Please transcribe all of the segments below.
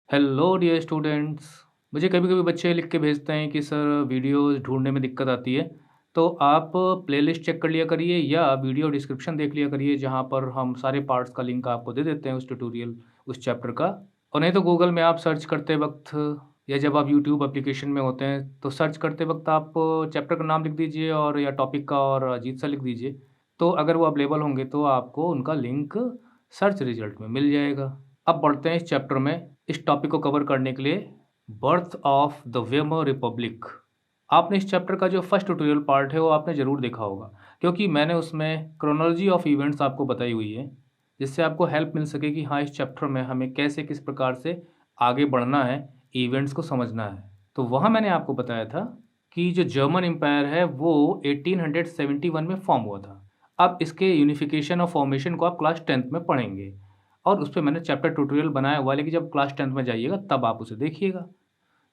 Hello dear students. मुझे कभी-कभी बच्चे लिख के भेजते हैं कि सर वीडियोज़ ढूँढने में दिक्कत आती है। तो आप प्लेलिस्ट चेक कर लिया करिए या वीडियो डिस्क्रिप्शन देख लिया करिए जहाँ पर हम सारे पार्ट्स का लिंक आपको दे देते हैं उस ट्यूटोरियल उस चैप्टर का। और नहीं तो गूगल में आप सर्च करते वक़्त या जब आप यूट्यूब एप्लीकेशन में होते हैं तो सर्च करते वक़्त आप चैप्टर का नाम लिख दीजिए और या टॉपिक का और अजीत-सा लिख दीजिए। तो अगर वो अवेलेबल होंगे तो आपको उनका लिंक सर्च रिज़ल्ट में मिल जाएगा। अब बढ़ते हैं इस चैप्टर में, इस टॉपिक को कवर करने के लिए birth of the Weimar Republic. आपने इस चैप्टर का जो फर्स्ट ट्यूटोरियल पार्ट है वो आपने ज़रूर देखा होगा, क्योंकि मैंने उसमें क्रोनोलॉजी ऑफ इवेंट्स आपको बताई हुई है, जिससे आपको हेल्प मिल सके कि हाँ, इस चैप्टर में हमें कैसे किस प्रकार से आगे बढ़ना है, इवेंट्स को समझना है। तो वहाँ मैंने आपको बताया था कि जो जर्मन एम्पायर है वो 1871 में फॉर्म हुआ था। अब इसके यूनिफिकेशन और फॉर्मेशन को आप क्लास 10th में पढ़ेंगे और उस पे मैंने चैप्टर ट्यूटोरियल बनाया हुआ है, लेकिन जब क्लास 10th में जाइएगा तब आप उसे देखिएगा।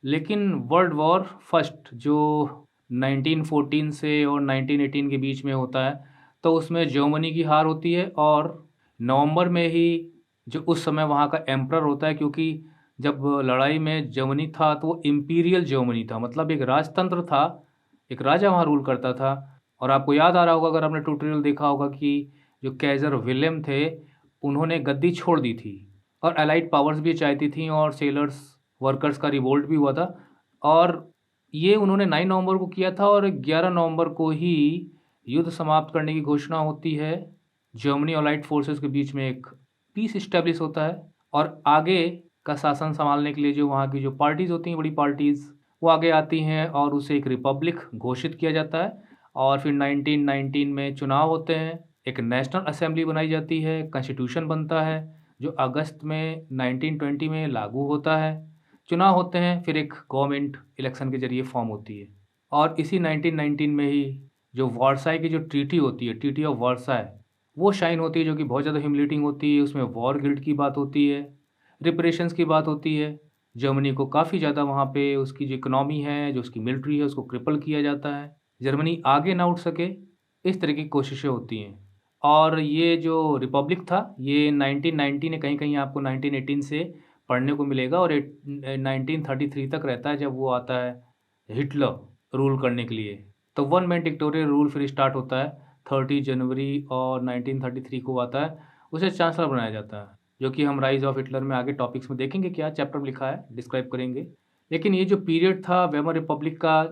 लेकिन वर्ल्ड वॉर फर्स्ट जो 1914 से और 1918 के बीच में होता है, तो उसमें जर्मनी की हार होती है और नवंबर में ही जो उस समय वहाँ का एम्परर होता है, क्योंकि जब लड़ाई में जर्मनी था तो वो इम्पीरियल जर्मनी था, मतलब एक राजतंत्र था, एक राजा वहाँ रूल करता था। और आपको याद आ रहा होगा, अगर आपने ट्यूटोरियल देखा होगा, कि जो कैज़र विलियम थे उन्होंने गद्दी छोड़ दी थी और अलाइड पावर्स भी चाहती थी और सेलर्स वर्कर्स का रिवोल्ट भी हुआ था। और ये उन्होंने 9 नवंबर को किया था और 11 नवंबर को ही युद्ध समाप्त करने की घोषणा होती है। जर्मनी और अलाइड फोर्सेस के बीच में एक पीस इस्टेब्लिश होता है और आगे का शासन संभालने के लिए जो वहाँ की जो पार्टीज़ होती हैं, बड़ी पार्टीज़, वो आगे आती हैं और उसे एक रिपब्लिक घोषित किया जाता है। और फिर 1919 में चुनाव होते हैं, एक नेशनल असेंबली बनाई जाती है, कॉन्स्टिट्यूशन बनता है, जो अगस्त में 1920 में लागू होता है। चुनाव होते हैं, फिर एक गवर्नमेंट इलेक्शन के ज़रिए फॉर्म होती है। और इसी 1919 में ही जो वर्साई की जो ट्रीटी होती है, ट्रीटी ऑफ वर्साई, वो साइन होती है, जो कि बहुत ज़्यादा ह्यूमिलेटिंग होती है। उसमें वॉर गिल्ट की बात होती है, रिपरेशंस की बात होती है। जर्मनी को काफ़ी ज़्यादा वहाँ पे उसकी जो इकोनॉमी है, जो उसकी मिलिट्री है, उसको क्रिपल किया जाता है। जर्मनी आगे ना उठ सके, इस तरह की कोशिशें होती हैं। और ये जो रिपब्लिक था, ये 1919 ने कहीं-कहीं आपको 1918 से पढ़ने को मिलेगा और 1933 तक रहता है, जब वो आता है हिटलर रूल करने के लिए। तो वन मैन डिक्टेटोरियल रूल फिर स्टार्ट होता है 30 जनवरी और 1933 को आता है, उसे चांसलर बनाया जाता है, जो कि हम राइज़ ऑफ हिटलर में आगे टॉपिक्स में देखेंगे, क्या चैप्टर में लिखा है, डिस्क्राइब करेंगे। लेकिन ये जो पीरियड था वेमर रिपब्लिक का,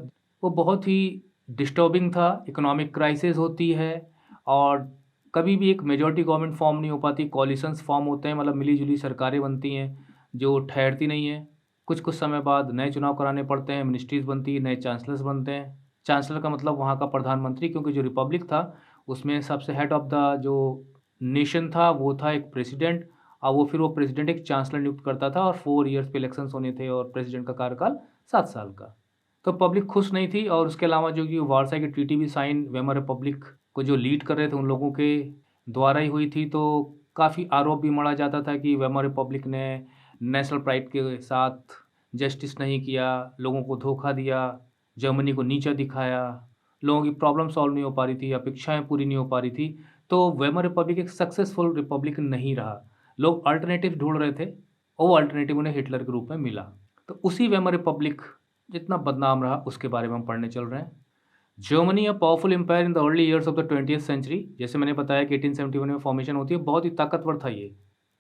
वो बहुत ही डिस्टर्बिंग था। इकोनॉमिक क्राइसिस होती है और कभी भी एक मेजॉरिटी गवर्नमेंट फॉर्म नहीं हो पाती, कोलिशंस फॉर्म होते हैं, मतलब मिली-जुली सरकारें बनती हैं, जो ठहरती नहीं हैं। कुछ-कुछ समय बाद नए चुनाव कराने पड़ते हैं, मिनिस्ट्रीज़ बनती है, नए चांसलर्स बनते हैं। चांसलर का मतलब वहाँ का प्रधानमंत्री, क्योंकि जो रिपब्लिक था, उसमें सबसे हेड ऑफ़ द जो नेशन था, वो था एक प्रेसिडेंट। और वो फिर वो प्रेसिडेंट एक चांसलर नियुक्त करता था और 4 ईयर्स पे इलेक्शंस होने थे और प्रेसिडेंट का कार्यकाल 7 साल का। तो पब्लिक खुश नहीं थी और उसके अलावा जो कि वार्सा की ट्रीटी भी साइन वेमर रिपब्लिक को जो लीड कर रहे थे, उन लोगों के द्वारा ही हुई थी। तो काफ़ी आरोप भी मढ़ा जाता था कि वेमर रिपब्लिक ने नेशनल प्राइड के साथ जस्टिस नहीं किया, लोगों को धोखा दिया, जर्मनी को नीचा दिखाया, लोगों की प्रॉब्लम सॉल्व नहीं हो पा रही थी, अपेक्षाएँ पूरी नहीं हो पा रही थी। तो वेमर रिपब्लिक एक सक्सेसफुल रिपब्लिक नहीं रहा। लोग अल्टरनेटिव ढूँढ रहे थे और वो अल्टरनेटिव उन्हें हिटलर के रूप में मिला। तो उसी वेमर रिपब्लिक जितना बदनाम रहा, उसके बारे में हम पढ़ने चल रहे हैं। Germany a powerful empire in the early years of the 20th century, जैसे मैंने बताया कि 1871 में फॉर्मेशन होती है, बहुत ही ताकतवर था ये।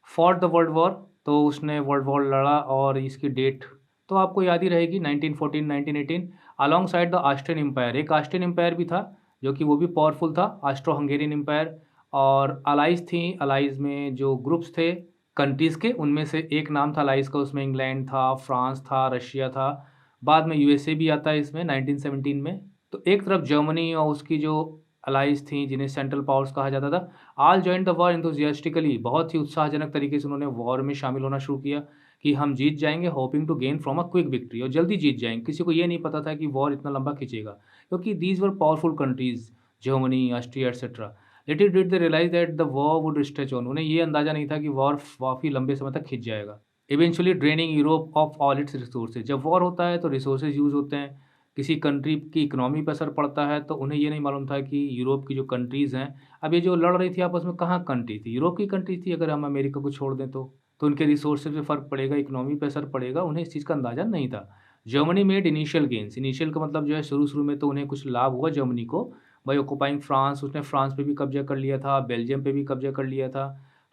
फॉर द वर्ल्ड वॉर, तो उसने वर्ल्ड वॉर लड़ा और इसकी डेट तो आपको याद ही रहेगी, 1914 1918। Alongside the Austrian empire, एक ऑस्ट्रियन एम्पायर भी था, जो कि वो भी पावरफुल था, ऑस्ट्रो हंगेरियन एम्पायर। और अलाइज थी, अलाइज में जो ग्रुप्स थे कंट्रीज़ के, उनमें से एक नाम था अलाइज का, उसमें इंग्लैंड था, फ्रांस था, रशिया था, बाद में यूएसए भी आता है इसमें 1917 में। तो एक तरफ जर्मनी और उसकी जो अलाइज़ थी, जिन्हें सेंट्रल पावर्स कहा जाता था, all joined the war enthusiastically, बहुत ही उत्साहजनक तरीके से उन्होंने वॉर में शामिल होना शुरू किया कि हम जीत जाएँगे, hoping to gain from a quick victory, और जल्दी जीत जाएँगे। किसी को ये नहीं पता था कि वॉर इतना लंबा खिंचेगा, क्योंकि these were powerful countries, Germany, Austria etcetera. Little did they realise that the war would stretch on, उन्हें ये अंदाज़ा नहीं था कि वॉर काफ़ी लंबे समय तक खिंच जाएगा। Eventually draining Europe of all it's resources, जब वॉर होता है तो रिसोर्सेज़ यूज़ होते हैं, किसी कंट्री की इकोनॉमी पे असर पड़ता है, तो उन्हें ये नहीं मालूम था कि यूरोप की जो कंट्रीज़ हैं, अब ये जो लड़ रही थी आपस में, कहाँ कंट्री थी, यूरोप की कंट्री थी, अगर हम अमेरिका को छोड़ दें तो। तो उनके रिसोर्सेज पे फ़र्क पड़ेगा, इकोनॉमी पे असर पड़ेगा, उन्हें इस चीज़ का अंदाज़ा नहीं था। Germany made initial gains, initial का मतलब जो है शुरू-शुरू में तो उन्हें कुछ लाभ हुआ जर्मनी को, बाय ऑक्युपाइंग फ्रांस, उसने फ्रांस पे भी कब्ज़ा कर लिया था, बेल्जियम पे भी कब्ज़ा कर लिया था।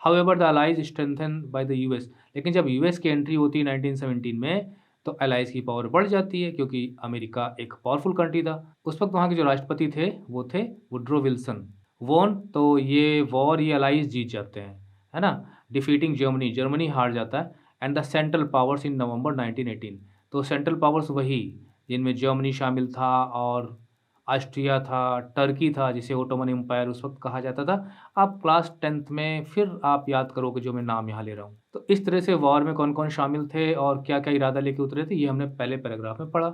However the allies strengthen by the US, लेकिन जब यूएस की एंट्री होती है 1917 में, तो अलाइज़ की पावर बढ़ जाती है क्योंकि अमेरिका एक पावरफुल कंट्री था। उस वक़्त वहाँ के जो राष्ट्रपति थे, वो थे वुड्रो विल्सन। वॉन तो ये वॉर ये अलाइज़ जीत जाते हैं, है ना? डिफीटिंग जर्मनी, जर्मनी हार जाता है and the central powers in November 1918, तो सेंट्रल पावर्स वही जिनमें जर्मनी शामिल था और ऑस्ट्रिया था, टर्की था जिसे ओटोमन एम्पायर उस वक़्त कहा जाता था। आप क्लास 10th में फिर आप याद करोगे जो मैं नाम यहाँ ले रहा हूँ। तो इस तरह से वॉर में कौन-कौन शामिल थे और क्या-क्या इरादा लेके उतरे थे, ये हमने पहले पैराग्राफ में पढ़ा।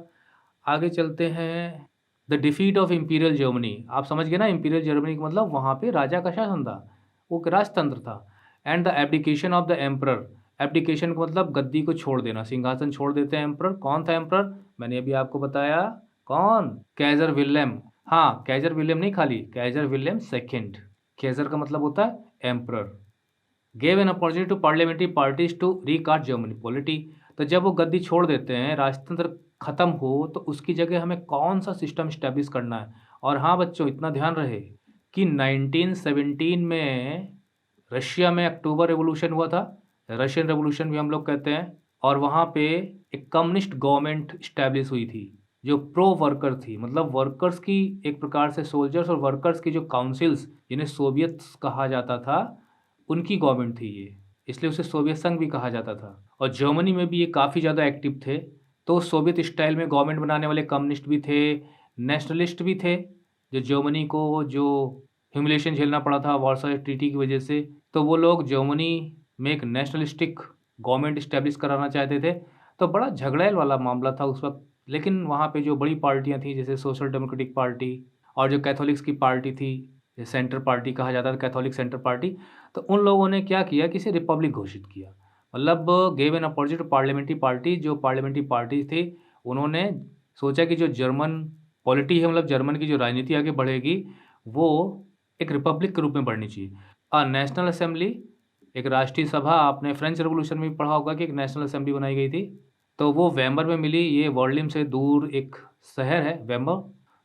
आगे चलते हैं, the defeat of imperial Germany. आप समझ गए ना, इम्पीरियल जर्मनी का मतलब वहाँ पे राजा का शासन था, वो एक राजतंत्र था। And the abdication of the emperor, abdication का मतलब गद्दी को छोड़ देना, सिंहासन छोड़ देते हैं एम्परर। कौन था एम्परर? मैंने अभी आपको बताया, कौन? कैज़र विलेम। हाँ, कैज़र विलियम नहीं खाली, कैज़र विलियम सेकंड। कैज़र का मतलब होता है emperor. Gave an opportunity to parliamentary parties to recast Germany polity, तो जब वो गद्दी छोड़ देते हैं, राजतंत्र खत्म हो, तो उसकी जगह हमें कौन सा सिस्टम स्टैब्लिश करना है। और हाँ बच्चों, इतना ध्यान रहे कि 1917 में रशिया में अक्टूबर रेवोल्यूशन हुआ था, रशियन रेवोल्यूशन भी हम लोग कहते हैं, और वहाँ पे एक कम्युनिस्ट गवर्नमेंट स्टैब्लिश हुई थी जो प्रो वर्कर थी, मतलब वर्कर्स की एक प्रकार से, सोल्जर्स और वर्कर्स की जो काउंसिल्स जिन्हें सोवियत्स कहा जाता था, उनकी गवर्नमेंट थी ये, इसलिए उसे सोवियत संघ भी कहा जाता था। और जर्मनी में भी ये काफ़ी ज़्यादा एक्टिव थे, तो सोवियत स्टाइल में गवर्नमेंट बनाने वाले कम्युनिस्ट भी थे, नेशनलिस्ट भी थे, जो जर्मनी को जो ह्यूमिलिएशन झेलना पड़ा था वार्सा ट्रीटी की वजह से, तो वो लोग जर्मनी में एक नेशनलिस्टिक गवर्नमेंट इस्टेब्लिश कराना चाहते थे। तो बड़ा झगड़ेल वाला मामला था उस वक़्त, लेकिन वहाँ पे जो बड़ी पार्टियाँ थीं जैसे सोशल डेमोक्रेटिक पार्टी और जो कैथोलिक्स की पार्टी थी, सेंटर पार्टी कहा जाता था, कैथोलिक सेंटर पार्टी, तो उन लोगों ने क्या किया कि इसे रिपब्लिक घोषित किया। मतलब give an opportunity to parliamentary party, जो पार्लियामेंट्री पार्टी थी, उन्होंने सोचा कि जो जर्मन पॉलिटी है, मतलब जर्मन की जो राजनीति आगे बढ़ेगी, वो एक रिपब्लिक के रूप में बढ़नी चाहिए। नेशनल असेंबली, एक राष्ट्रीय सभा, आपने फ्रेंच रेवोल्यूशन में भी पढ़ा होगा कि एक नेशनल असेंबली बनाई गई थी, तो वो वेमर में मिली। ये वर्लिम से दूर एक शहर है वेमर,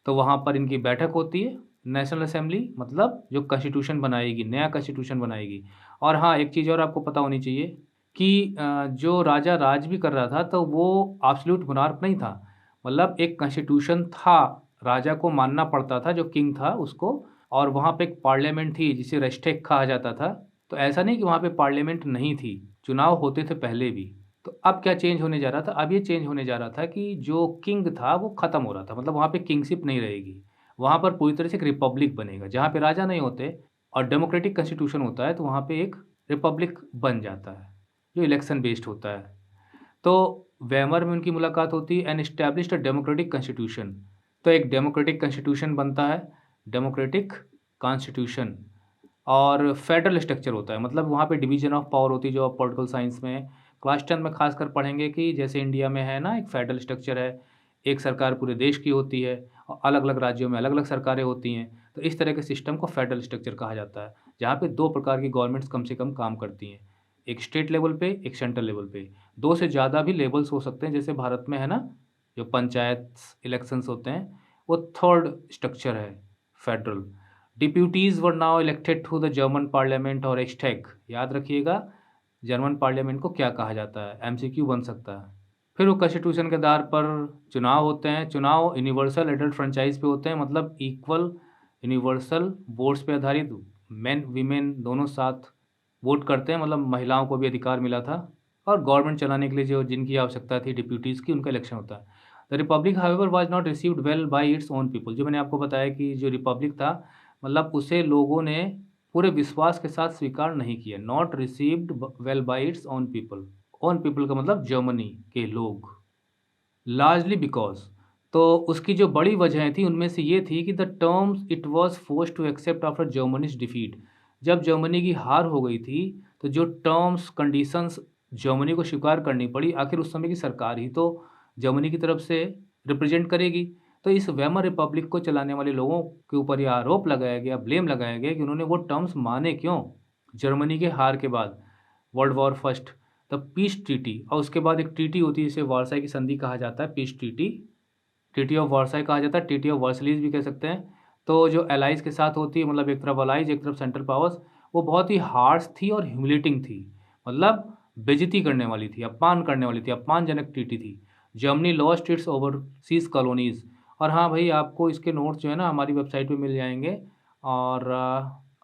तो वहाँ पर इनकी बैठक होती है। नेशनल असेंबली मतलब जो कॉन्स्टिट्यूशन बनाएगी, नया कॉन्स्टिट्यूशन बनाएगी। और हाँ, एक चीज़ और आपको पता होनी चाहिए कि जो राजा राज भी कर रहा था, तो वो एब्सोल्यूट मोनार्क नहीं था। मतलब एक कॉन्स्टिट्यूशन था, राजा को मानना पड़ता था, जो किंग था उसको, और वहाँ पे एक पार्लियामेंट थी जिसे रेस्टेक कहा जाता था। तो ऐसा नहीं कि वहाँ पे पार्लियामेंट नहीं थी, चुनाव होते थे पहले भी। तो अब क्या चेंज होने जा रहा था? अब ये चेंज होने जा रहा था कि जो किंग था वो ख़त्म हो रहा था, मतलब वहाँ पे किंगशिप नहीं रहेगी। वहाँ पर पूरी तरह से एक रिपब्लिक बनेगा, जहाँ पे राजा नहीं होते और डेमोक्रेटिक कॉन्स्टिट्यूशन होता है, तो वहाँ पे एक रिपब्लिक बन जाता है, जो इलेक्शन बेस्ड होता है। तो वेमर में उनकी मुलाकात होती है and established a democratic constitution. तो एक डेमोक्रेटिक कॉन्स्टिट्यूशन बनता है, डेमोक्रेटिक कॉन्स्टिट्यूशन, और फेडरल स्ट्रक्चर होता है, मतलब वहाँ पे डिवीज़न ऑफ पावर होती है, जो आप पॉलिटिकल साइंस में क्लास 10 में खासकर पढ़ेंगे कि जैसे इंडिया में है ना, एक फेडरल स्ट्रक्चर है, एक सरकार पूरे देश की होती है और अलग-अलग राज्यों में अलग-अलग सरकारें होती हैं। तो इस तरह के सिस्टम को फेडरल स्ट्रक्चर कहा जाता है, जहाँ पे 2 प्रकार की गवर्नमेंट्स कम से कम काम करती हैं, एक स्टेट लेवल पे, एक सेंट्रल लेवल पे। 2 से ज़्यादा भी लेवल्स हो सकते हैं, जैसे भारत में है ना, जो पंचायत इलेक्शंस होते हैं, वो थर्ड स्ट्रक्चर है, federal. Deputies were now elected through the German parliament और रिक्सटैग। याद रखिएगा, जर्मन पार्लियामेंट को क्या कहा जाता है, एमसीक्यू बन सकता है। फिर वो कॉन्स्टिट्यूशन के आधार पर चुनाव होते हैं। चुनाव यूनिवर्सल एडल्ट फ्रेंचाइज पे होते हैं, मतलब इक्वल यूनिवर्सल वोट्स पे आधारित, मेन वीमेन दोनों साथ वोट करते हैं, मतलब महिलाओं को भी अधिकार मिला था। और गवर्नमेंट चलाने के लिए जो जिनकी आवश्यकता थी डिप्यूटीज़ की, उनका इलेक्शन होता है। The Republic however was not received well bye its own people. जो मैंने आपको बताया कि जो रिपब्लिक था, मतलब उसे लोगों ने पूरे विश्वास के साथ स्वीकार नहीं किया। Not received well bye its own people. Own people का मतलब जर्मनी के लोग। लार्जली बिकॉज़, तो उसकी जो बड़ी वजहें थी उनमें से ये थी कि the terms it was forced to accept after Germany's defeat. जब जर्मनी की हार हो गई थी, तो जो टर्म्स, कंडीशंस जर्मनी को स्वीकार करनी पड़ी, आखिर उस समय की सरकार ही तो जर्मनी की तरफ से रिप्रेजेंट करेगी। तो इस वेमर रिपब्लिक को चलाने वाले लोगों के ऊपर ये आरोप लगाया गया, ब्लेम लगाया गया कि उन्होंने वो टर्म्स माने क्यों? जर्मनी के हार के बाद, world war first, the peace treaty, और उसके बाद एक ट्रीटी होती है जिसे वार्साई की संधि कहा जाता है, पीस ट्रीटी, ट्रीटी ऑफ वार्साई कहा जाता है, ट्रीटी ऑफ वर्सलीज भी कह सकते हैं। तो जो एलाइज के साथ होती है, मतलब एक तरफ अलाइज एक तरफ सेंट्रल पावर्स, वो बहुत ही हार्श थी और ह्यूमिलेटिंग थी, मतलब बेइज्जती करने वाली थी, अपमान करने वाली थी, अपमानजनक ट्रीटी थी। Germany lost its overseas colonies. और हाँ भाई, आपको इसके नोट्स जो है ना हमारी वेबसाइट पे मिल जाएंगे, और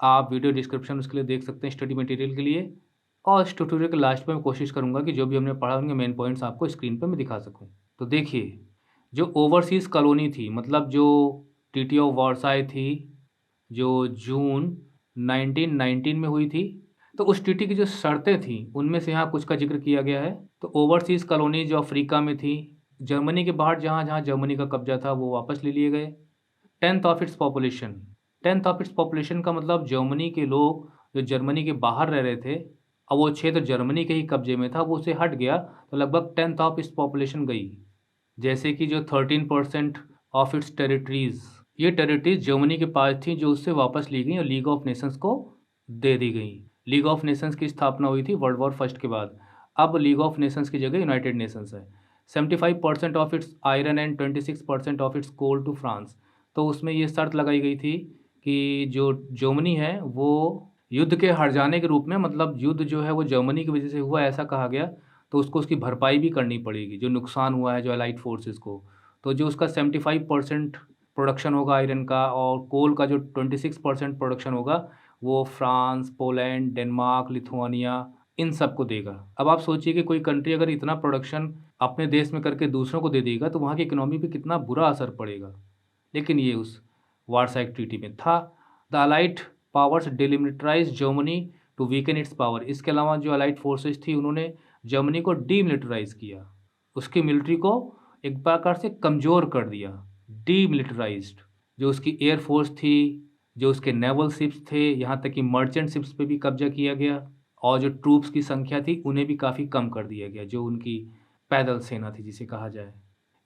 आप वीडियो डिस्क्रिप्शन उसके लिए देख सकते हैं स्टडी मटेरियल के लिए। और इस ट्यूटोरियल के लास्ट में मैं कोशिश करूंगा कि जो भी हमने पढ़ा उनके मेन पॉइंट्स आपको स्क्रीन पर मैं दिखा सकूं। तो देखिए, जो ओवरसीज़ कॉलोनी थी, मतलब जो ट्रीटी ऑफ वर्साई थी, जो जून 1919 में हुई थी, तो उस ट्रीटी की जो शर्तें थीं उनमें से यहाँ कुछ का जिक्र किया गया है। तो ओवरसीज़ कॉलोनी जो अफ्रीका में थी, जर्मनी के बाहर जहाँ जहाँ जर्मनी का कब्जा था वो वापस ले लिए गए। Tenth of its population, tenth of its population का मतलब जर्मनी के लोग जो जर्मनी के बाहर रह रहे थे, अब वो क्षेत्र जर्मनी के ही कब्जे में था, वो उसे हट गया, तो लगभग टेंथ ऑफ इट्स पॉपुलेशन गई। जैसे कि जो 13% ऑफ इट्स टेरिटरीज, ये टेरिटरीज जर्मनी के पास थी, जो उससे वापस ली गई और लीग ऑफ नेशंस को दे दी गई। लीग ऑफ नेशंस की स्थापना हुई थी वर्ल्ड वॉर फर्स्ट के बाद। अब लीग ऑफ नेशंस की जगह यूनाइटेड नेशंस है। 75% of its iron and 26% of its coal to France. तो उसमें ये शर्त लगाई गई थी कि जो जर्मनी है वो युद्ध के हार जाने के रूप में, मतलब युद्ध जो है वो जर्मनी की वजह से हुआ ऐसा कहा गया, तो उसको उसकी भरपाई भी करनी पड़ेगी जो नुकसान हुआ है जो अलाइड फोर्सेस को। तो जो उसका 75% प्रोडक्शन होगा आयरन का, और कोल का जो 26% प्रोडक्शन होगा, वो फ्रांस, पोलैंड, डेनमार्क, लिथुआनिया, इन सब को देगा। अब आप सोचिए कि कोई कंट्री अगर इतना प्रोडक्शन अपने देश में करके दूसरों को दे देगा तो वहाँ की इकोनॉमी पे कितना बुरा असर पड़ेगा। लेकिन ये उस वार्साई ट्रीटी में था। The allied powers demilitarise Germany to weaken its power. इसके अलावा जो अलाइड फोर्सेस थी उन्होंने जर्मनी को डीमिलिटराइज किया, उसकी मिलिट्री को एक प्रकार से कमज़ोर कर दिया। डीमिलिटराइज्ड, जो उसकी एयरफोर्स थी, जो उसके नेवल शिप्स थे, यहाँ तक कि मर्चेंट शिप्स पे भी कब्जा किया गया, और जो ट्रूप्स की संख्या थी उन्हें भी काफ़ी कम कर दिया गया, जो उनकी पैदल सेना थी जिसे कहा जाए।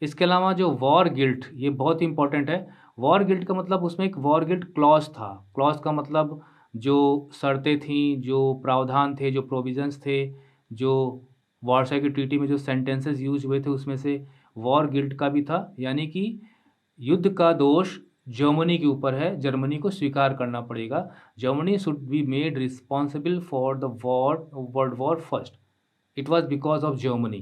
इसके अलावा जो वॉर गिल्ट, ये बहुत इंपॉर्टेंट है। वॉर गिल्ट का मतलब उसमें एक वॉर गिल्ट क्लॉज था। क्लॉज का मतलब जो शर्तें थीं, जो प्रावधान थे, जो प्रोविजंस थे, जो वार्साई की ट्रीटी में जो सेंटेंसेस यूज हुए थे उसमें से वॉर गिल्ट का भी था, यानी कि युद्ध का दोष जर्मनी के ऊपर है, जर्मनी को स्वीकार करना पड़ेगा। Germany should be made responsible for the war, world war first, it was because of Germany.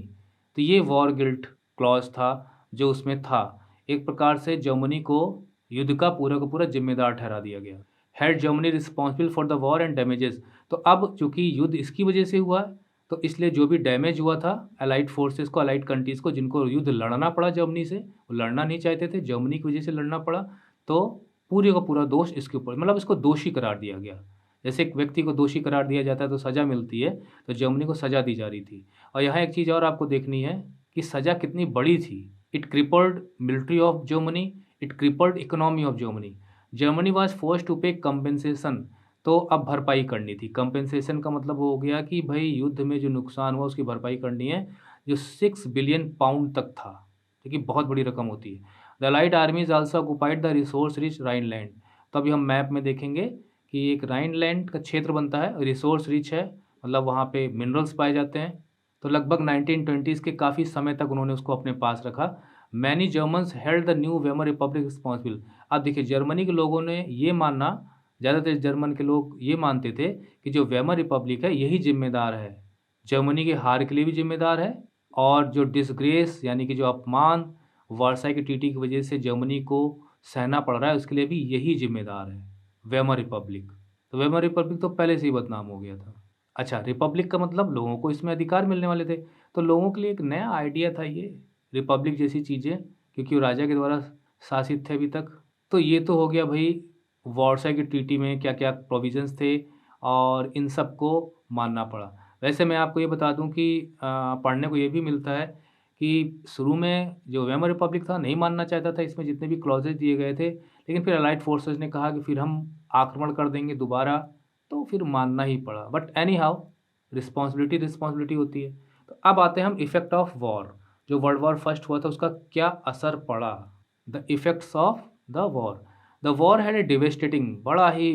तो ये वॉर गिल्ट क्लॉज था जो उसमें था। एक प्रकार से जर्मनी को युद्ध का पूरा जिम्मेदार ठहरा दिया गया। Had Germany responsible for the war and damages. तो अब चूंकि युद्ध इसकी वजह से हुआ है, तो इसलिए जो भी डैमेज हुआ था अलाइड फोर्सेस को, अलाइड कंट्रीज़ को, जिनको युद्ध लड़ना पड़ा जर्मनी से, वो लड़ना नहीं चाहते थे, जर्मनी की वजह से लड़ना पड़ा, तो पूरे का पूरा दोष इसके ऊपर, मतलब इसको दोषी करार दिया गया। जैसे एक व्यक्ति को दोषी करार दिया जाता है तो सज़ा मिलती है, तो जर्मनी को सज़ा दी जा रही थी। और यहाँ एक चीज़ और आपको देखनी है कि सज़ा कितनी बड़ी थी। It crippled military of Germany, it crippled economy of Germany. Germany was forced to pay compensation. तो अब भरपाई करनी थी। कंपेंसेशन का मतलब हो गया कि भाई युद्ध में जो नुकसान हुआ उसकी भरपाई करनी है, जो 6 बिलियन पाउंड तक था, देखिए बहुत बड़ी रकम होती है। The allied आर्मीज also occupied the resource rich Rhineland. तो अभी हम मैप में देखेंगे कि एक राइनलैंड का क्षेत्र बनता है, रिसोर्स रिच है, मतलब वहाँ पे मिनरल्स पाए जाते हैं। तो लगभग 1920s के काफ़ी समय तक उन्होंने उसको अपने पास रखा। Many Germans held the new Weimar Republic responsible. अब देखिए, जर्मनी के लोगों ने ये मानना, ज़्यादातर जर्मन के लोग ये मानते थे कि जो वेमर रिपब्लिक है यही जिम्मेदार है, जर्मनी के हार के लिए भी जिम्मेदार है, और जो डिसग्रेस यानी कि जो अपमान वर्साई की ट्रीटी की वजह से जर्मनी को सहना पड़ रहा है उसके लिए भी यही जिम्मेदार है, वेमर रिपब्लिक। तो वेमर रिपब्लिक तो पहले से ही बदनाम हो गया था। अच्छा, रिपब्लिक का मतलब लोगों को इसमें अधिकार मिलने वाले थे, तो लोगों के लिए एक नया आइडिया था ये रिपब्लिक जैसी चीज़ें, क्योंकि वो राजा के द्वारा शासित थे अभी तक। तो ये तो हो गया भाई वर्साई की ट्रीटी में क्या क्या प्रोविजंस थे, और इन सब को मानना पड़ा। वैसे मैं आपको ये बता दूं कि पढ़ने को ये भी मिलता है कि शुरू में जो वेमर रिपब्लिक था नहीं मानना चाहता था इसमें जितने भी क्लॉजेज दिए गए थे, लेकिन फिर अलाइड फोर्सेस ने कहा कि फिर हम आक्रमण कर देंगे दोबारा, तो फिर मानना ही पड़ा। But any how, responsibility responsibility होती है। तो अब आते हैं हम इफेक्ट ऑफ वॉर। जो वर्ल्ड वॉर फर्स्ट हुआ था उसका क्या असर पड़ा, the effects of the war. The war had a devastating, बड़ा ही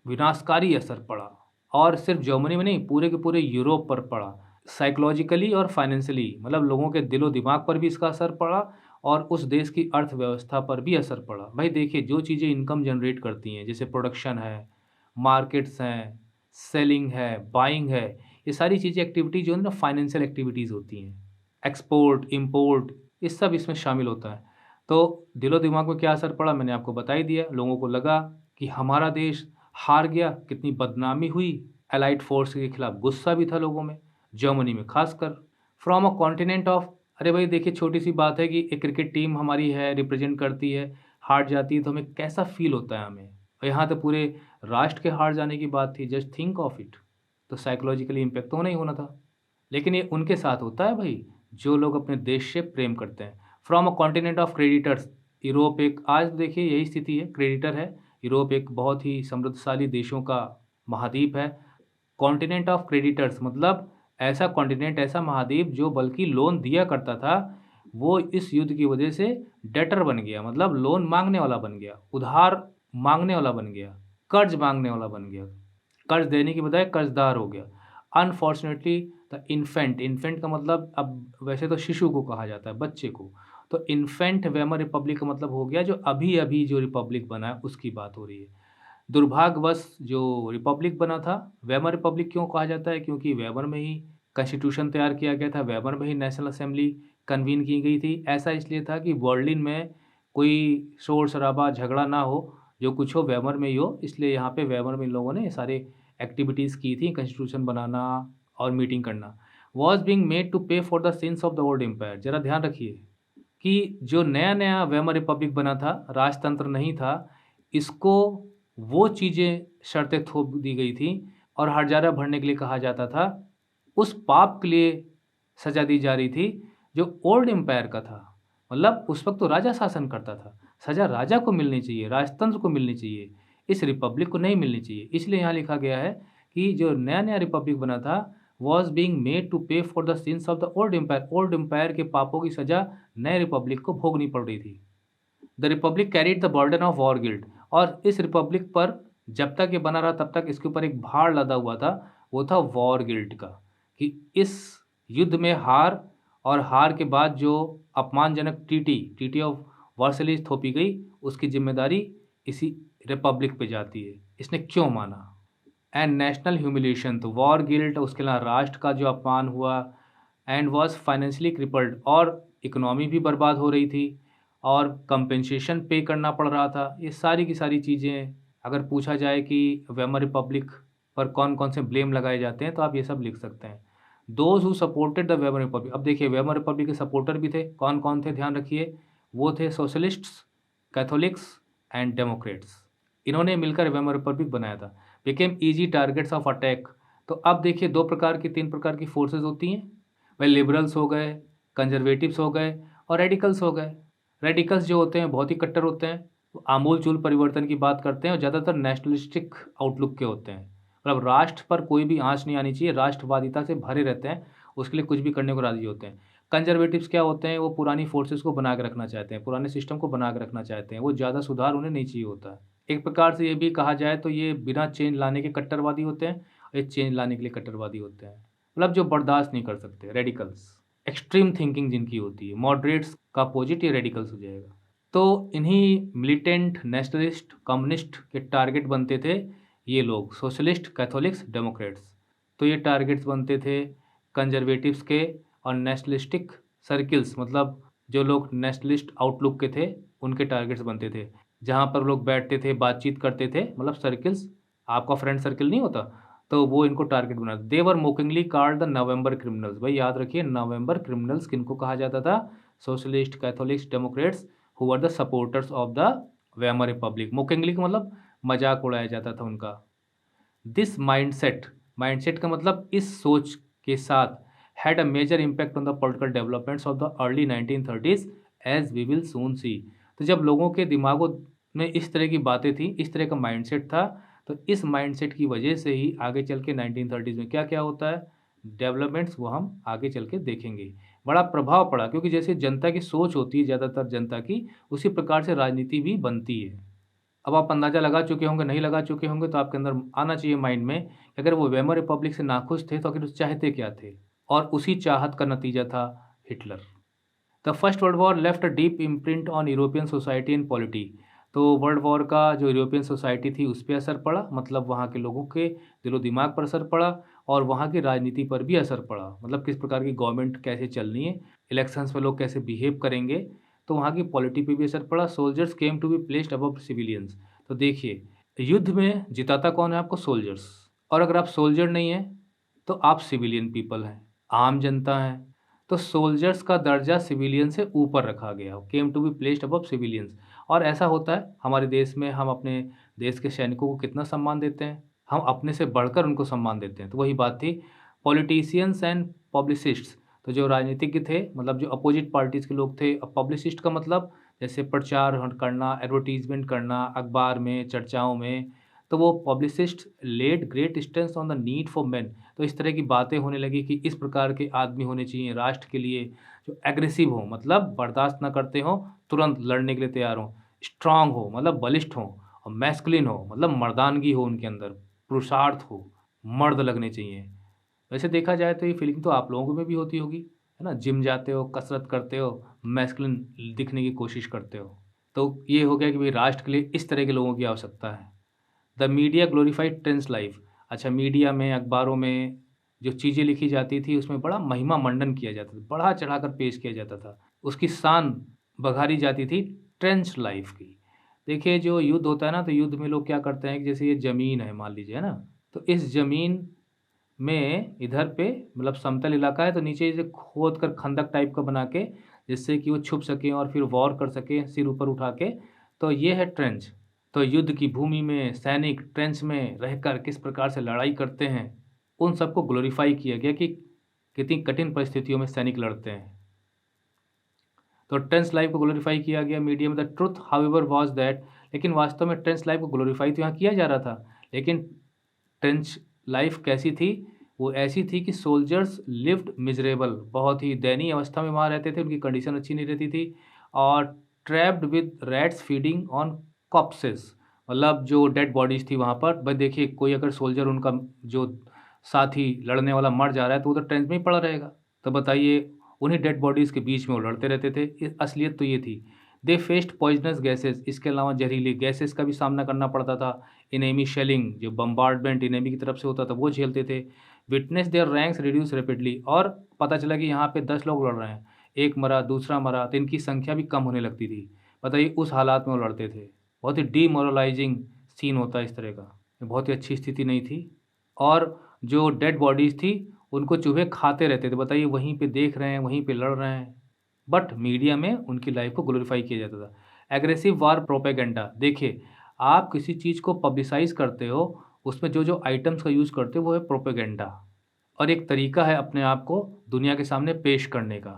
विनाशकारी असर पड़ा, और सिर्फ जर्मनी में नहीं पूरे के पूरे यूरोप पर पड़ा। साइकोलॉजिकली और फाइनेंशियली मतलब लोगों के दिलो दिमाग पर भी इसका असर पड़ा और उस देश की अर्थव्यवस्था पर भी असर पड़ा। भाई देखिए जो चीज़ें इनकम जनरेट करती हैं जैसे प्रोडक्शन है, मार्केट्स हैं, सेलिंग है, बाइंग है, ये सारी चीज़ें एक्टिविटी जो है ना फाइनेंशियल एक्टिविटीज़ होती हैं। एक्सपोर्ट, इम्पोर्ट ये सब इसमें शामिल होता है। तो दिलो-दिमाग में क्या असर पड़ा मैंने आपको बता ही दिया। लोगों को लगा कि हमारा देश हार गया, कितनी बदनामी हुई। एलाइड फोर्स के खिलाफ गुस्सा भी था लोगों में, जर्मनी में खासकर। फ्रॉम अ कॉन्टिनेंट ऑफ अरे भाई देखिए छोटी-सी बात है कि एक क्रिकेट टीम हमारी है, रिप्रेज़ेंट करती है, हार जाती है तो हमें कैसा फ़ील होता है हमें। और यहाँ तो पूरे राष्ट्र के हार जाने की बात थी, जस्ट थिंक ऑफ इट। तो साइकोलॉजिकली इम्पैक्ट तो होना ही होना था। लेकिन ये उनके साथ होता है भाई, जो लोग अपने देश से प्रेम करते हैं। From a continent of creditors Europe एक आज देखिए यही स्थिति है, क्रेडिटर है। यूरोप एक बहुत ही समृद्धशाली देशों का महाद्वीप है। कॉन्टिनेंट ऑफ क्रेडिटर्स मतलब ऐसा कॉन्टिनेंट, ऐसा महाद्वीप जो बल्कि लोन दिया करता था, वो इस युद्ध की वजह से डेटर बन गया मतलब लोन माँगने वाला बन गया, उधार माँगने वाला बन गया, कर्ज़ माँगने वाला बन गया। कर्ज़ देने की बजाय कर्ज़दार हो गया। अनफॉर्चुनेटली द इन्फेंट, इन्फेंट का मतलब अब वैसे तो शिशु को कहा जाता है, बच्चे को। तो इन्फेंट वेमर रिपब्लिक का मतलब हो गया जो अभी-अभी जो रिपब्लिक बना है उसकी बात हो रही है। दुर्भाग्यवश जो रिपब्लिक बना था, वेमर रिपब्लिक क्यों कहा जाता है? क्योंकि वेमर में ही कॉन्स्टिट्यूशन तैयार किया गया था, वेमर में ही नेशनल असेंबली कन्वीन की गई थी। ऐसा इसलिए था कि बर्लिन में कोई शोर-शराबा, झगड़ा ना हो, जो कुछ हो वेमर में ही हो, इसलिए यहाँ पे वेमर में इन लोगों ने ये सारे एक्टिविटीज़ की थी, कॉन्स्टिट्यूशन बनाना और मीटिंग करना। Was being made to pay for the sins of the old empire. ज़रा ध्यान रखिए कि जो नया-नया वेमर रिपब्लिक बना था, राजतंत्र नहीं था, इसको वो चीज़ें शर्तें थोप दी गई थी और हर्जाना भरने के लिए कहा जाता था। उस पाप के लिए सज़ा दी जा रही थी जो ओल्ड एम्पायर का था। मतलब उस वक़्त तो राजा शासन करता था। सज़ा राजा को मिलनी चाहिए, राजतंत्र को मिलनी चाहिए, इस रिपब्लिक को नहीं मिलनी चाहिए। इसलिए यहाँ लिखा गया है कि जो नया-नया रिपब्लिक बना था, was being made to pay for the sins of the old empire. Old empire के पापों की सज़ा नए रिपब्लिक को भोगनी पड़ रही थी। The Republic carried the burden of war guilt और इस रिपब्लिक पर जब तक ये बना रहा तब तक इसके ऊपर एक भार लदा हुआ था, वो था वॉर गिल्ट का कि इस युद्ध में हार और हार के बाद जो अपमानजनक ट्रीटी ऑफ वर्सलिस थोपी गई, उसकी ज़िम्मेदारी इसी रिपब्लिक पे जाती है। इसने क्यों माना? एंड नेशनल ह्यूमिलिएशन तो वॉर गिल्ट उसके अलावा राष्ट्र का जो अपमान हुआ एंड वाज फाइनेंशियली क्रिपल्ड और इकोनॉमी भी बर्बाद हो रही थी और कंपेंसेशन पे करना पड़ रहा था। ये सारी की सारी चीज़ें अगर पूछा जाए कि वेमर रिपब्लिक पर कौन-कौन से ब्लेम लगाए जाते हैं तो आप ये सब लिख सकते हैं। Those who supported the Weimar Republic अब देखिए वेमर रिपब्लिक के सपोर्टर भी थे। कौन-कौन थे ध्यान रखिए। वो थे सोशलिस्ट्स, कैथोलिक्स एंड डेमोक्रेट्स। इन्होंने मिलकर वेमर रिपब्लिक बनाया था। Became easy targets of attack. तो अब देखिए 2 प्रकार की 3 प्रकार की फ़ोर्सेस होती हैं। वह लिबरल्स हो गए, कंज़र्वेटिव्स हो गए और रेडिकल्स हो गए। रेडिकल्स जो होते हैं बहुत ही कट्टर होते हैं। वो आमूल-चूल परिवर्तन की बात करते हैं और ज़्यादातर नेशनलिस्टिक आउटलुक के होते हैं। मतलब राष्ट्र पर कोई भी आँच नहीं आनी चाहिए, राष्ट्रवादिता से भरे रहते हैं, उसके लिए कुछ भी करने को राज़ी होते हैं। कंज़र्वेटिव्स क्या होते हैं, वो पुरानी फ़ोर्सेस को बना के रखना चाहते हैं, पुराने सिस्टम को बना के रखना चाहते हैं, वो ज़्यादा सुधार उन्हें नहीं चाहिए होता है। एक प्रकार से ये भी कहा जाए तो ये बिना चेंज लाने के कट्टरवादी होते हैं, ये चेंज लाने के लिए कट्टरवादी होते हैं। मतलब जो बर्दाश्त नहीं कर सकते, रेडिकल्स। एक्सट्रीम थिंकिंग जिनकी होती है, मॉडरेट्स का अपोजिट ये रेडिकल्स हो जाएगा। तो इन्हीं मिलिटेंट, नेशनलिस्ट, कम्युनिस्ट के टारगेट बनते थे ये लोग, सोशलिस्ट, कैथोलिक्स, डेमोक्रेट्स। तो ये टारगेट्स बनते थे कंज़र्वेटिव्स के और नेशनलिस्टिक सर्किल्स मतलब जो लोग नेशनलिस्ट आउटलुक के थे, उनके टारगेट्स बनते थे। जहाँ पर लोग बैठते थे, बातचीत करते थे, मतलब सर्किल्स, आपका फ्रेंड सर्किल नहीं होता, तो वो इनको टारगेट बनाते। They were mockingly called the November criminals. भाई याद रखिए नवंबर क्रिमिनल्स किनको कहा जाता था? Socialist, Catholics, Democrats who were the supporters of the Weimar Republic. Mockingly का मतलब मजाक उड़ाया जाता था उनका। दिस माइंडसेट, माइंडसेट का मतलब इस सोच के साथ had a major impact on the political developments of the early 1930s as we will soon see. तो जब लोगों के दिमागों में इस तरह की बातें थी, इस तरह का माइंडसेट था, तो इस माइंडसेट की वजह से ही आगे चल के 1930s में क्या-क्या होता है, डेवलपमेंट्स वो हम आगे चल के देखेंगे। बड़ा प्रभाव पड़ा क्योंकि जैसे जनता की सोच होती है ज़्यादातर जनता की, उसी प्रकार से राजनीति भी बनती है। अब आप अंदाज़ा लगा चुके होंगे, नहीं लगा चुके होंगे तो आपके अंदर आना चाहिए माइंड में कि अगर वो वेमर रिपब्लिक से नाखुश थे तो आखिर वो चाहते क्या थे? और उसी चाहत का नतीजा था Hitler. The first world war left a deep imprint on European society and polity. तो वर्ल्ड वॉर का जो यूरोपियन सोसाइटी थी उस पे असर पड़ा, मतलब वहाँ के लोगों के दिलो दिमाग पर असर पड़ा और वहाँ की राजनीति पर भी असर पड़ा, मतलब किस प्रकार की गवर्नमेंट कैसे चलनी है, इलेक्शंस में लोग कैसे बिहेव करेंगे, तो वहाँ की पॉलिटी पे भी असर पड़ा। Soldiers came to be placed above civilians. तो देखिए, युद्ध में जिताता कौन है? आपको सोल्जर्स। और अगर आप सोल्जर नहीं हैं तो आप सिविलियन पीपल हैं, आम जनता हैं। तो सोल्जर्स का दर्जा सिविलियन से ऊपर रखा गया, came to be placed above civilians. और ऐसा होता है हमारे देश में, हम अपने देश के सैनिकों को कितना सम्मान देते हैं, हम अपने से बढ़कर उनको सम्मान देते हैं। तो वही बात थी पॉलिटिशियंस एंड पब्लिसिस्ट्स। तो जो राजनीतिज्ञ थे, मतलब जो अपोजिट पार्टीज़ के लोग थे, अब पब्लिसिस्ट का मतलब जैसे प्रचार करना, एडवर्टाइजमेंट करना अखबार में, चर्चाओं में, तो वो publicist laid great strength on the need for men. तो इस तरह की बातें होने लगी कि इस प्रकार के आदमी होने चाहिए राष्ट्र के लिए, जो एग्रेसिव हो, मतलब बर्दाश्त ना करते हो, तुरंत लड़ने के लिए तैयार हो, स्ट्रांग हो, मतलब बलिष्ठ हो, और मैस्कुलिन हो, मतलब मर्दानगी हो उनके अंदर, पुरुषार्थ हो, मर्द लगने चाहिए। वैसे देखा जाए तो ये फीलिंग तो आप लोगों में भी होती होगी, है ना? जिम जाते हो, कसरत करते हो, मैस्कुलिन दिखने की कोशिश करते हो। तो ये हो गया कि भाई राष्ट्र के लिए इस तरह के लोगों की आवश्यकता है। The media glorified tense life. अच्छा, मीडिया में, अखबारों में जो चीज़ें लिखी जाती थी उसमें बड़ा महिमा मंडन किया जाता था, बढ़ा चढ़ाकर पेश किया जाता था, उसकी शान बघारी जाती थी ट्रेंच लाइफ की। देखिए, जो युद्ध होता है ना, तो युद्ध में लोग क्या करते हैं कि जैसे ये ज़मीन है मान लीजिए, है ना? तो इस ज़मीन में इधर पे मतलब समतल इलाका है, तो नीचे इसे खोद कर खंदक टाइप का बना के, जिससे कि वो छुप सकें और फिर वॉर कर सकें सिर ऊपर उठा के, तो ये है ट्रेंच। तो युद्ध की भूमि में सैनिक ट्रेंच में रहकर किस प्रकार से लड़ाई करते हैं, उन सबको ग्लोरीफाई किया गया कि कितनी कठिन परिस्थितियों में सैनिक लड़ते हैं। तो ट्रेंच लाइफ को ग्लोरीफाई किया गया मीडिया में। The truth however was that, लेकिन वास्तव में ट्रेंच लाइफ को ग्लोरीफाई तो यहाँ किया जा रहा था, लेकिन ट्रेंच लाइफ कैसी थी? वो ऐसी थी कि सोल्जर्स लिव्ड मिज़रेबल, बहुत ही दयनीय अवस्था में वहाँ रहते थे, उनकी कंडीशन अच्छी नहीं रहती थी। और trapped with rats feeding on corpses, मतलब जो डेड बॉडीज़ थी वहाँ पर। भाई देखिए, कोई अगर सोल्जर उनका जो साथी लड़ने वाला मर जा रहा है तो वो तो ट्रेंच में ही पड़ा रहेगा। तो बताइए, उन्हीं डेड बॉडीज़ के बीच में वो लड़ते रहते थे। असलियत तो ये थी। दे फेस्ड पॉइजनस गैसेस, इसके अलावा जहरीली गैसेस का भी सामना करना पड़ता था। इनेमी शेलिंग, जो बम्बार्डमेंट इनेमी की तरफ से होता था, वो झेलते थे। Witness their ranks reduce rapidly, और पता चला कि यहाँ पे 10 लोग लड़ रहे हैं, एक मरा, दूसरा मरा, तो इनकी संख्या भी कम होने लगती थी। बताइए, उस हालात में वो लड़ते थे। बहुत ही डीमोरलाइजिंग सीन होता है इस तरह का। बहुत ही अच्छी स्थिति नहीं थी। और जो डेड बॉडीज़ थी उनको चूहे खाते रहते थे। बताइए, वहीं पे देख रहे हैं, वहीं पे लड़ रहे हैं, बट मीडिया में उनकी लाइफ को ग्लोरीफाई किया जाता था। एग्रेसिव वार प्रोपेगेंडा। देखिए, आप किसी चीज़ को पब्लिसाइज़ करते हो, उसमें जो आइटम्स का यूज़ करते हो वो है प्रोपेगेंडा, और एक तरीका है अपने आप को दुनिया के सामने पेश करने का,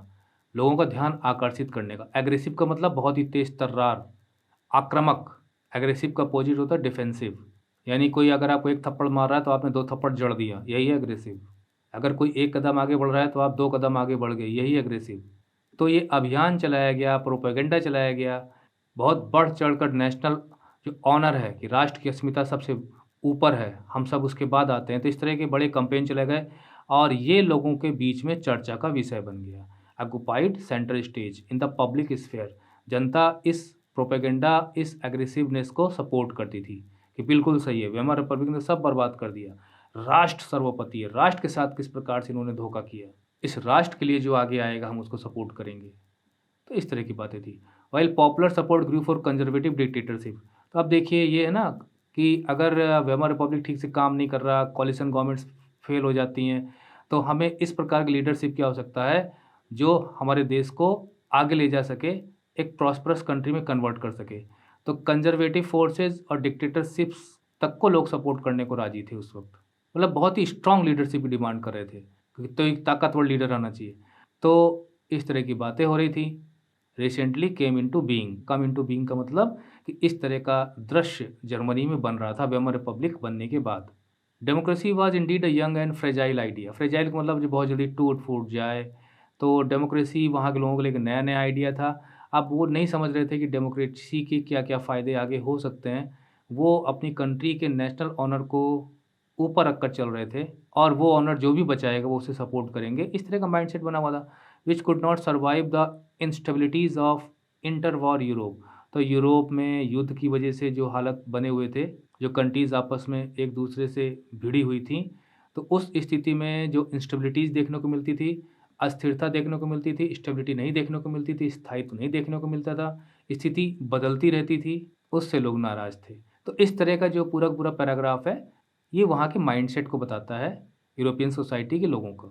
लोगों का ध्यान आकर्षित करने का। एग्रेसिव का मतलब बहुत ही तेज़ तर्रार, आक्रामक। एग्रेसिव का अपोजिट होता है डिफेंसिव, यानी कोई अगर आपको एक थप्पड़ मार रहा है तो आपने 2 थप्पड़ जड़ दिया, यही है एग्रेसिव। अगर कोई 1 कदम आगे बढ़ रहा है तो आप 2 कदम आगे बढ़ गए, यही एग्रेसिव। तो ये अभियान चलाया गया, प्रोपेगेंडा चलाया गया, बहुत बढ़ चढ़कर नेशनल जो ऑनर है कि राष्ट्र की अस्मिता सबसे ऊपर है, हम सब उसके बाद आते हैं। तो इस तरह के बड़े कैंपेन चलाए गए और ये लोगों के बीच में चर्चा का विषय बन गया। Occupied centre stage in the public sphere. जनता इस प्रोपेगेंडा, इस एग्रेसिवनेस को सपोर्ट करती थी कि बिल्कुल सही है, वेमर रिपब्लिक ने सब बर्बाद कर दिया। राष्ट्र सर्वोपरि है, राष्ट्र के साथ किस प्रकार से इन्होंने धोखा किया, इस राष्ट्र के लिए जो आगे आएगा हम उसको सपोर्ट करेंगे। तो इस तरह की बातें थी। While popular support grew for conservative dictatorship. तो अब देखिए, ये है ना कि अगर वेमर रिपब्लिक ठीक से काम नहीं कर रहा, कॉलिशन गवर्नमेंट्स फेल हो जाती हैं, तो हमें इस प्रकार की लीडरशिप की आवश्यकता है जो हमारे देश को आगे ले जा सके, एक प्रॉस्परस कंट्री में कन्वर्ट कर सके। तो कंजर्वेटिव फोर्सेस और डिक्टेटरशिप्स तक को लोग सपोर्ट करने को राजी थे उस वक्त, मतलब बहुत ही स्ट्रांग लीडरशिप की डिमांड कर रहे थे, क्योंकि तो एक ताकतवर लीडर आना चाहिए। तो इस तरह की बातें हो रही थी। Recently came into being, come into being का मतलब कि इस तरह का दृश्य जर्मनी में बन रहा था वेमर रिपब्लिक बनने के बाद। Democracy was indeed a young and fragile idea. Fragile का मतलब जो बहुत जल्दी टूट फूट जाए, तो डेमोक्रेसी वहाँ के लोगों के लिए एक नया नया आइडिया था। अब वो नहीं समझ रहे थे कि डेमोक्रेसी के क्या क्या फ़ायदे आगे हो सकते हैं। वो अपनी कंट्री के नेशनल ऑनर को ऊपर रखकर चल रहे थे और वो ऑनर जो भी बचाएगा वो उसे सपोर्ट करेंगे, इस तरह का माइंडसेट बना हुआ था, which could not survive the इंस्टेबिलिटीज़ of inter war Europe. तो यूरोप में युद्ध की वजह से जो हालत बने हुए थे, जो कंट्रीज़ आपस में एक दूसरे से भिड़ी हुई थी, तो उस स्थिति में जो इंस्टेबिलिटीज़ देखने को मिलती थी, अस्थिरता देखने को मिलती थी, स्टेबिलिटी नहीं देखने को मिलती थी, स्थायित्व नहीं देखने को मिलता था, स्थिति बदलती रहती थी, उससे लोग नाराज़ थे। तो इस तरह का जो पूरा का पूरा पैराग्राफ है, ये वहाँ के माइंडसेट को बताता है, यूरोपियन सोसाइटी के लोगों को।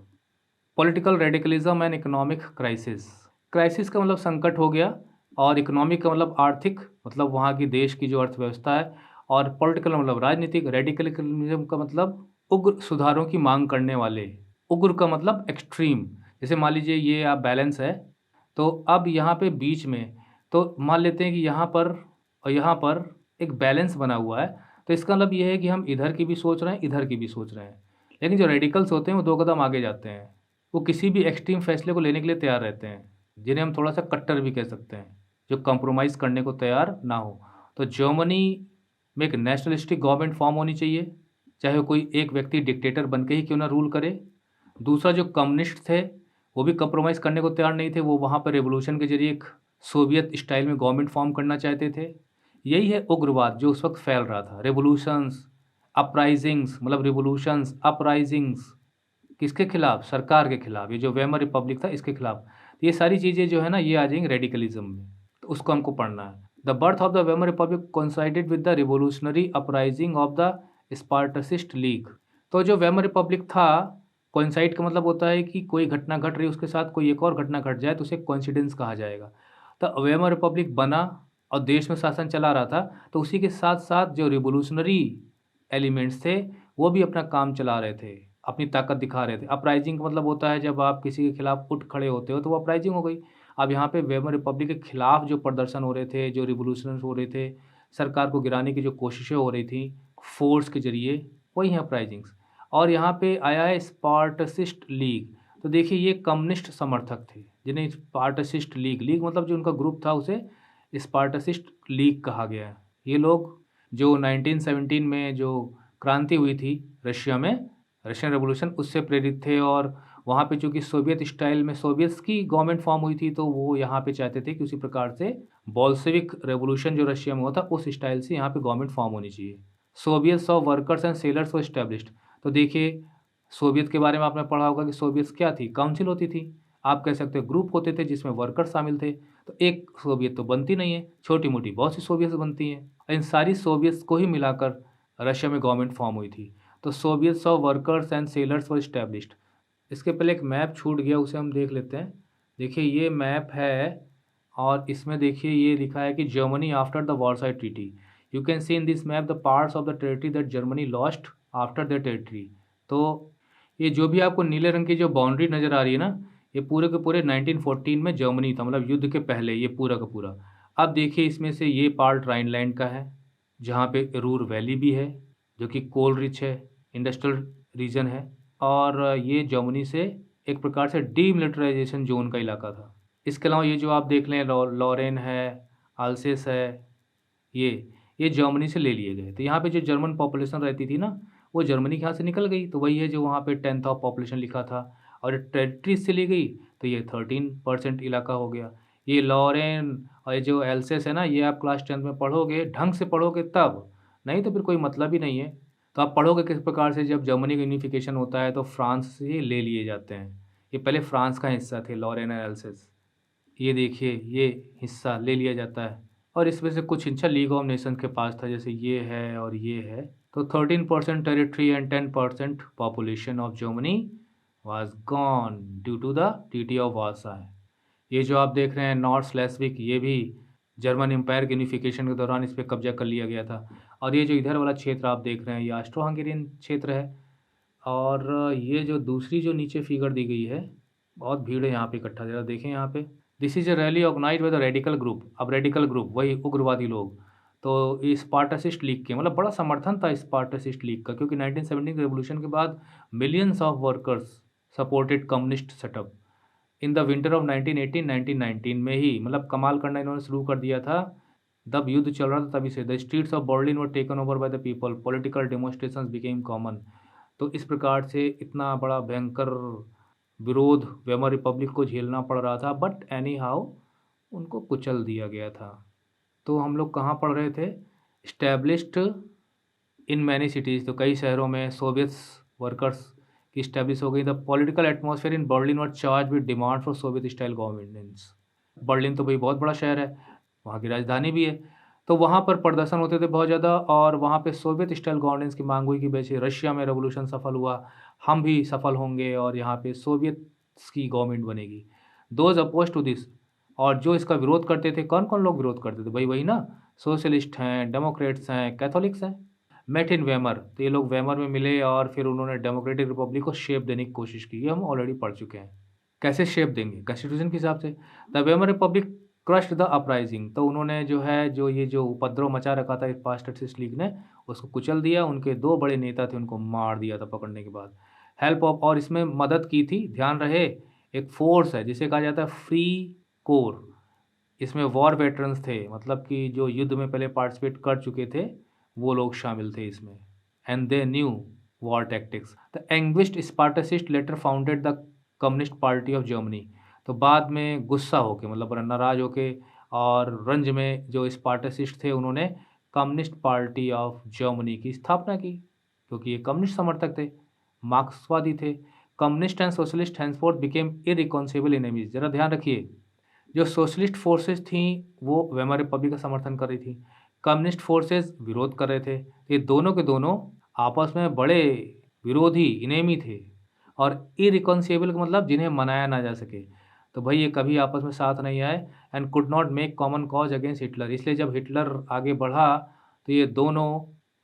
Political radicalism and economic crisis. Crisis का मतलब संकट हो गया, और इकोनॉमिक का मतलब आर्थिक, मतलब वहाँ की देश की जो अर्थव्यवस्था है, और पॉलिटिकल मतलब राजनीतिक, रेडिकलिज्म का मतलब उग्र सुधारों की मांग करने वाले, उग्र का मतलब एक्सट्रीम। जैसे मान लीजिए ये आप बैलेंस है, तो अब यहाँ पे बीच में, तो मान लेते हैं कि यहाँ पर और यहाँ पर एक बैलेंस बना हुआ है, तो इसका मतलब ये है कि हम इधर की भी सोच रहे हैं, इधर की भी सोच रहे हैं। लेकिन जो रेडिकल्स होते हैं वो 2 कदम आगे जाते हैं। वो किसी भी एक्सट्रीम फैसले को लेने के लिए तैयार रहते हैं, जिन्हें हम थोड़ा-सा कट्टर भी कह सकते हैं, जो कॉम्प्रोमाइज़ करने को तैयार ना हो। तो जर्मनी में एक नेशनलिस्टिक गवर्नमेंट फॉर्म होनी चाहिए, चाहे वो कोई एक व्यक्ति डिक्टेटर बन के ही क्यों ना रूल करे। दूसरा, जो कम्युनिस्ट थे, वो भी कॉम्प्रोमाइज़ करने को तैयार नहीं थे, वो वहाँ पे रिवॉल्यूशन के ज़रिए एक सोवियत स्टाइल में गवर्नमेंट फॉर्म करना चाहते थे। यही है उग्रवाद जो उस वक़्त फैल रहा था। रिवॉल्यूशंस, अपराइज़िंग्स, मतलब रिवॉल्यूशंस, अपराइज़िंग्स किसके खिलाफ? सरकार के खिलाफ। ये जो वेमर रिपब्लिक था इसके खिलाफ। ये सारी चीज़ें जो है ना, ये आ जाएँगी रेडिकलिज़्म में, तो उसको हमको पढ़ना है। The birth of the Weimar Republic coincided with the revolutionary uprising of the Spartacist League. तो जो वेमर रिपब्लिक था, कोइंसाइड का मतलब होता है कि कोई घटना घट रही है उसके साथ कोई एक और घटना घट जाए तो उसे कोइंसिडेंस कहा जाएगा। तो वेमर रिपब्लिक बना और देश में शासन चला रहा था, तो उसी के साथ-साथ जो रिवॉल्यूशनरी एलिमेंट्स थे, वो भी अपना काम चला रहे थे, अपनी ताकत दिखा रहे थे। अपराइजिंग का मतलब होता है जब आप किसी के खिलाफ उठ खड़े होते हो, तो वो अपराइजिंग हो गई। अब यहाँ पे वेमर रिपब्लिक के खिलाफ जो प्रदर्शन हो रहे थे, जो रिवॉल्यूशंस हो रहे थे, सरकार को गिराने की जो कोशिशें हो रही थी, फ़ोर्स के ज़रिए, वही हैं अपराइजिंग्स। और यहाँ पे आया है स्पार्टसिस्ट लीग। तो देखिए ये कम्युनिस्ट समर्थक थे, जिन्हें स्पार्टसिस्ट लीग, लीग मतलब जो उनका ग्रुप था उसे स्पार्टसिस्ट लीग कहा गया है। ये लोग जो 1917 में जो क्रांति हुई थी रशिया में, रशियन रेवोल्यूशन, उससे प्रेरित थे, और वहाँ पे चूँकि सोवियत स्टाइल में सोवियत्स की गवर्नमेंट फॉर्म हुई थी, तो वो यहाँ पे चाहते थे कि उसी प्रकार से बोल्शेविक रेवोल्यूशन जो रशिया में हुआ था, उस स्टाइल से यहाँ पे गवर्नमेंट फॉर्म होनी चाहिए। Soviets of workers and sellers were established. तो देखिए, सोवियत के बारे में आपने पढ़ा होगा कि सोवियत्स क्या थी? काउंसिल होती थी। आप कह सकते हो ग्रुप होते थे जिसमें वर्कर्स शामिल थे। तो एक सोवियत तो बनती नहीं है, छोटी-मोटी बहुत सी सोवियत्स बनती हैं। इन सारी सोवियत्स को ही मिलाकर रशिया में गवर्नमेंट फॉर्म हुई थी। तो Soviets of workers and sellers were established. इसके पहले एक मैप छूट गया, उसे हम देख लेते हैं। देखिए ये मैप है, और इसमें देखिए ये लिखा है कि Germany after the Versailles treaty. You can see in this map the parts of the territory that Germany lost after the territory. तो ये जो भी आपको नीले रंग की जो बाउंड्री नज़र आ रही है ना, ये पूरे के पूरे 1914 में जर्मनी था, मतलब युद्ध के पहले ये पूरा का पूरा। अब देखिए इसमें से ये पार्ट राइनलैंड का है, जहाँ पे रूर वैली भी है, जो कि कोल रिच है, इंडस्ट्रियल रीजन है, और ये जर्मनी से एक प्रकार से डीमिलिटराइजेशन ज़ोन का इलाका था। इसके अलावा ये जो आप देख लें लॉरेन है, अल्सेस है, ये ये जर्मनी से ले लिए गए। तो यहाँ पे जो जर्मन पॉपुलेशन रहती थी ना, वो जर्मनी के यहाँ से निकल गई, तो वही है जो वहाँ पे 10th ऑफ पॉपुलेशन लिखा था। और टेरिटरी से ली गई, तो ये 13% इलाका हो गया। ये लॉरेन और ये जो एल्सेस है ना, ये आप क्लास 10th में पढ़ोगे, ढंग से पढ़ोगे तब, नहीं तो फिर कोई मतलब ही नहीं है। तो आप पढ़ोगे किस प्रकार से, जब जर्मनी का यूनिफ़िकेशन होता है तो फ्रांस से ले लिए जाते हैं। ये पहले फ्रांस का हिस्सा थे लॉरेन और एल्सेस। ये देखिए ये हिस्सा ले लिया जाता है, और इसमें से कुछ हिस्सा लीग ऑफ नेशंस के पास था, जैसे ये है और ये है। तो 13% territory and 10% population of Germany was gone due to the treaty of Versailles. ये जो आप देख रहे हैं नॉर्थ स्लेस्विक, ये भी जर्मन एम्पायर के यूनिफिकेशन के दौरान इस पे कब्जा कर लिया गया था। और ये जो इधर वाला क्षेत्र आप देख रहे हैं, ये ऑस्ट्रो हंगेरियन क्षेत्र है। और ये जो दूसरी जो नीचे फिगर दी गई है, बहुत भीड़ है यहाँ पे इकट्ठा, ज़रा देखें यहाँ पे। This is a rally organised by the radical group. अब रेडिकल ग्रुप वही उग्रवादी लोग, तो ये स्पार्टासिस्ट लीग के, मतलब बड़ा समर्थन था स्पार्टासिस्ट लीग का, क्योंकि 1917 के रेवोल्यूशन के बाद millions of workers supported communist setup in the winter of 1918-1919 में ही, मतलब कमाल करना इन्होंने शुरू कर दिया था तब युद्ध चल रहा था तभी से। The streets of Berlin were taken over by the people, political demonstrations became common. तो इस प्रकार से इतना बड़ा भयंकर विरोध वेमर रिपब्लिक को झेलना पड़ रहा था, बट एनी हाउ उनको कुचल दिया गया था। तो हम लोग कहाँ पढ़ रहे थे? इस्टेब्लिश्ड इन मैनी सिटीज़, तो कई शहरों में सोवियत वर्कर्स की इस्टेब्लिश हो गई। The political atmosphere in Berlin were charge with demand for Soviet style governance. Berlin तो भाई बहुत बड़ा शहर है, वहाँ की राजधानी भी है, तो वहाँ पर प्रदर्शन होते थे बहुत ज़्यादा, और वहाँ पे सोवियत स्टाइल गवर्नेंस की मांग हुई कि वैसे रशिया में रेवोल्यूशन सफल हुआ, हम भी सफल होंगे और यहाँ पे सोवियत की गवर्नमेंट बनेगी। दोज अपोज टू दिस, और जो इसका विरोध करते थे, कौन कौन लोग विरोध करते थे भाई? वही ना, सोशलिस्ट हैं, डेमोक्रेट्स हैं, कैथोलिक्स हैं। मेट इन वेमर, तो ये लोग वेमर में मिले और फिर उन्होंने डेमोक्रेटिक रिपब्लिक को शेप देने की कोशिश की। ये हम ऑलरेडी पढ़ चुके हैं। कैसे शेप देंगे? कॉन्स्टिट्यूशन के हिसाब से। The Weimar Republic crushed the uprising, तो उन्होंने जो है जो उपद्रव मचा रखा था पास्टर्सिस्ट लीग ने, उसको कुचल दिया। उनके 2 बड़े नेता थे, उनको मार दिया था पकड़ने के बाद। हेल्प ऑफ, और इसमें मदद की थी, ध्यान रहे, एक फोर्स है जिसे कहा जाता है फ्री कोर। इसमें वॉर वेटरन्स थे, मतलब कि जो युद्ध में पहले पार्टिसिपेट कर चुके थे, वो लोग शामिल थे इसमें। And they new war tactics. The anguished Spartacist later founded the Communist Party of Germany, तो बाद में गुस्सा होके, मतलब नाराज होके और रंज में जो स्पार्टसिस्ट थे, उन्होंने कम्युनिस्ट पार्टी ऑफ जर्मनी की स्थापना की, क्योंकि ये कम्युनिस्ट समर्थक थे, मार्क्सवादी थे। Communist and socialist henceforth became irreconcilable enemies. जरा ध्यान रखिए, जो सोशलिस्ट फोर्सेस थीं वो वेमर रिपब्लिक का समर्थन कर रही थी, कम्युनिस्ट फोर्सेस विरोध कर रहे थे। ये दोनों के दोनों आपस में बड़े विरोधी इनेमी थे, और इरिकॉन्सिलेबल का मतलब जिन्हें मनाया ना जा सके। तो भाई ये कभी आपस में साथ नहीं आए, and could not make common cause against Hitler. इसलिए जब हिटलर आगे बढ़ा तो ये दोनों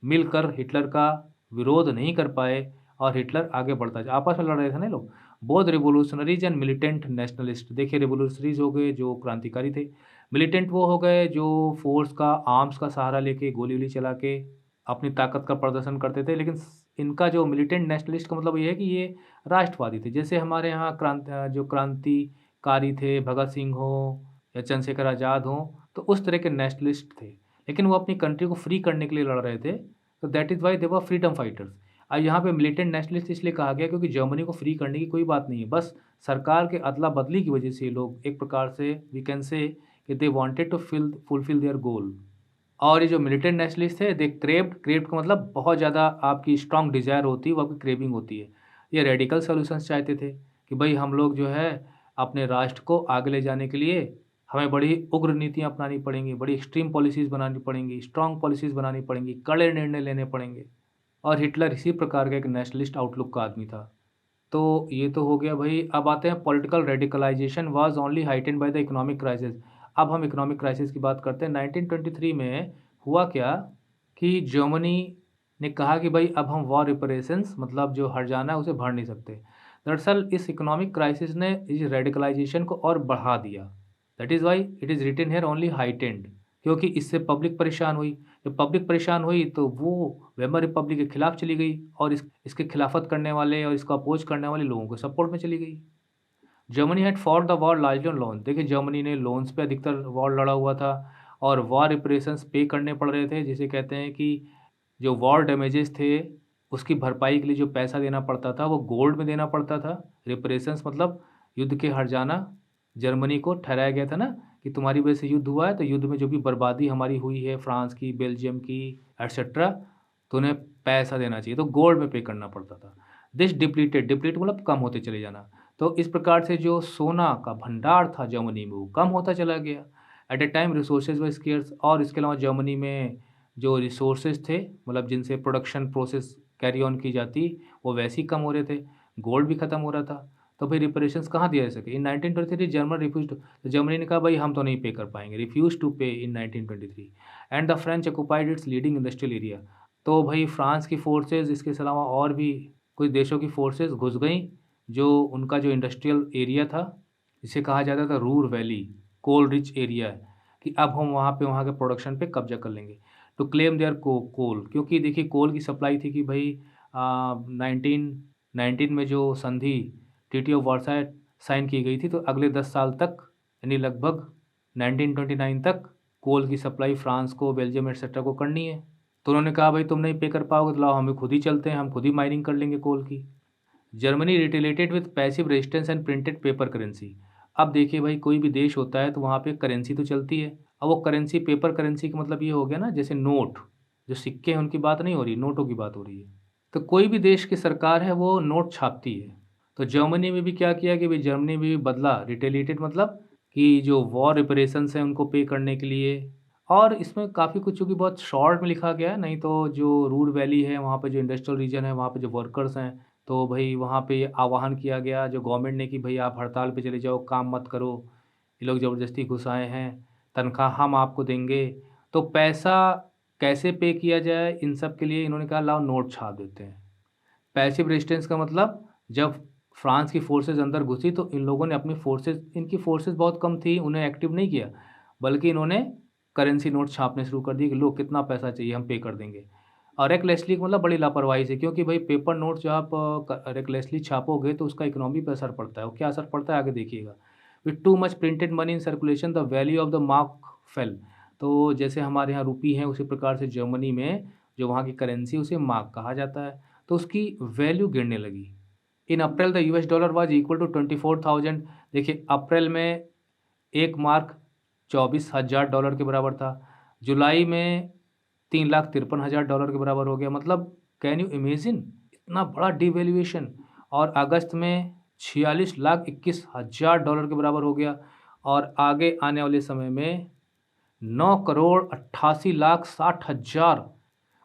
मिलकर हिटलर का विरोध नहीं कर पाए, और हिटलर आगे बढ़ता जा, आपस में लड़ रहे थे ना ये लोग। Both revolutionaries and militant nationalist, देखिए रिवोल्यूशनरीज हो गए जो क्रांतिकारी थे, मिलिटेंट वो हो गए जो फोर्स का, आर्म्स का सहारा लेके गोली वोली चला के अपनी ताकत का प्रदर्शन करते थे। लेकिन इनका जो मिलिटेंट नेशनलिस्ट का मतलब ये है कि ये राष्ट्रवादी थे। जैसे हमारे यहाँ जो क्रांतिकारी थे, भगत सिंह हो या चंद्रशेखर आज़ाद हो, तो उस तरह के नेशनलिस्ट थे, लेकिन वो अपनी कंट्री को फ्री करने के लिए लड़ रहे थे। तो that is why they were freedom fighters. अब यहाँ पे मिलिटेंट नेशनलिस्ट इसलिए कहा गया क्योंकि जर्मनी को फ्री करने की कोई बात नहीं है, बस सरकार के अदला बदली की वजह से ये लोग एक प्रकार से वी कैन से कि they wanted to fulfil their goal. और ये जो मिलिटेंट नेशनलिस्ट थे, दे क्रेव्ड का मतलब बहुत ज़्यादा आपकी स्ट्रॉन्ग डिज़ायर होती है, वो आपकी क्रेविंग होती है। ये रेडिकल सॉल्यूशंस चाहते थे कि भाई हम लोग जो है अपने राष्ट्र को आगे ले जाने के लिए हमें बड़ी उग्र नीतियाँ अपनानी पड़ेंगी, बड़ी एक्सट्रीम पॉलिसीज़ बनानी पड़ेंगी, स्ट्रॉन्ग पॉलिसीज़ बनानी पड़ेंगी, कड़े निर्णय लेने पड़ेंगे। और हिटलर इसी प्रकार का एक नेशनलिस्ट आउटलुक का आदमी था। तो ये तो हो गया भाई। अब आते हैं political radicalisation was only heightened by the economic crisis. अब हम इकोनॉमिक क्राइसिस की बात करते हैं। 1923 में हुआ क्या कि जर्मनी ने कहा कि भाई अब हम वॉर रिपरेशंस, मतलब जो हर्जाना है उसे भर नहीं सकते। दरअसल इस इकोनॉमिक क्राइसिस ने इस रेडिकलाइजेशन को और बढ़ा दिया। That is why it is written here only heightened, क्योंकि इससे पब्लिक परेशान हुई। जब पब्लिक परेशान हुई तो वो वेमर रिपब्लिक के खिलाफ चली गई, और इसके खिलाफत करने वाले और इसको अपोज करने वाले लोगों के सपोर्ट में चली गई। Germany had fought the war largely on loan. देखिए जर्मनी ने लोन्स पे अधिकतर वॉर लड़ा हुआ था, और वॉर रिपरेशंस पे करने पड़ रहे थे, जिसे कहते हैं कि जो वॉर डैमेजेस थे उसकी भरपाई के लिए जो पैसा देना पड़ता था वो गोल्ड में देना पड़ता था। रिपरेशंस मतलब युद्ध के हर्जाना। जर्मनी को ठहराया गया था ना कि तुम्हारी वजह से युद्ध हुआ है, तो युद्ध में जो भी बर्बादी हमारी हुई है, फ्रांस की, बेल्जियम की, एटसेट्रा, तो उन्हें पैसा देना चाहिए, तो गोल्ड में पे करना पड़ता था। दिस डिप्लीट मतलब कम होते चले जाना। तो इस प्रकार से जो सोना का भंडार था जर्मनी में वो कम होता चला गया। एट ए टाइम रिसोर्सेज व स्केर्स, और इसके अलावा जर्मनी में जो रिसोर्सेज थे, मतलब जिनसे प्रोडक्शन प्रोसेस कैरी ऑन की जाती, वो वैसे ही कम हो रहे थे, गोल्ड भी ख़त्म हो रहा था। तो भाई रिपरेशंस कहाँ दिया जा सके? इन 1923 जर्मन रिफ्यूज, तो जर्मनी ने कहा भाई हम तो नहीं पे कर पाएंगे, रिफ्यूज टू पे इन 1923। And the French occupied it's leading industrial area. तो भाई फ्रांस की फोर्सेज, इसके अलावा और भी कुछ देशों की फोर्सेज घुस गई, जो उनका जो इंडस्ट्रियल एरिया था, जिसे कहा जाता था रूर वैली, कोल रिच एरिया, कि अब हम वहाँ पे वहाँ के प्रोडक्शन पे कब्जा कर लेंगे। टू क्लेम देयर कोल, क्योंकि देखिए कोल की सप्लाई थी कि भाई 1919 में जो संधि ट्रीटी ऑफ वर्साई साइन की गई थी, तो अगले 10 साल तक, यानी लगभग 1929 तक कोल की सप्लाई फ्रांस को, बेल्जियम एटसेट्रा को करनी है। तो उन्होंने कहा भाई तुम नहीं पे कर पाओगे तो लाओ हम खुद ही चलते हैं, हम खुद ही माइनिंग कर लेंगे कोल की। Germany retaliated with passive resistance and printed paper currency. अब देखिए भाई कोई भी देश होता है तो वहाँ पे करेंसी तो चलती है। अब वो करेंसी पेपर करेंसी का मतलब ये हो गया ना, जैसे नोट, जो सिक्के हैं उनकी बात नहीं हो रही, नोटों की बात हो रही है। तो कोई भी देश की सरकार है वो नोट छापती है। तो जर्मनी में भी क्या किया कि भाई जर्मनी में भी बदला, रिटेलिएटेड मतलब कि जो वॉर रिपरेशंस हैं उनको पे करने के लिए। और इसमें काफ़ी कुछ चूँकि बहुत शॉर्ट में लिखा गया है, नहीं तो जो रूर वैली है वहाँ पे जो इंडस्ट्रियल रीजन है वहाँ पे जो वर्कर्स हैं, तो भई वहाँ पे ये आह्वान किया गया जो गवर्नमेंट ने कि भई आप हड़ताल पे चले जाओ, काम मत करो। ये लोग ज़बरदस्ती घुस आए हैं, तनख्वाह हम आपको देंगे। तो पैसा कैसे पे किया जाए इन सब के लिए इन्होंने कहा लाओ नोट छाप देते हैं। पैसिव रेजिस्टेंस का मतलब जब फ्रांस की फ़ोर्सेज़ अंदर घुसी तो इन लोगों ने अपनी फ़ोर्सेज़, इनकी फ़ोर्सेज़ बहुत कम थी, उन्हें एक्टिव नहीं किया, बल्कि इन्होंने करेंसी नोट छापने शुरू कर दिए कि लो कितना पैसा चाहिए हम पे कर देंगे। और रेकलेसली मतलब बड़ी लापरवाही से, क्योंकि भाई पेपर नोट जो आप रेकलेसली छापोगे तो उसका इकोनॉमी पे असर पड़ता है। और क्या असर पड़ता है आगे देखिएगा। With too much printed money in circulation the value of the mark fail. तो जैसे हमारे यहाँ रुपी है उसी प्रकार से जर्मनी में जो वहाँ की करेंसी उसे मार्क कहा जाता है, तो उसकी वैल्यू गिरने लगी। In April the US dollar was equal to 24,000। देखिए अप्रैल में 1 मार्क $24,000 के बराबर था। जुलाई में $3,53,000 के बराबर हो गया। मतलब कैन यू इमेजिन इतना बड़ा डिवैल्यूएशन। और अगस्त में $46,21,000 के बराबर हो गया। और आगे आने वाले समय में 9,88,60,000।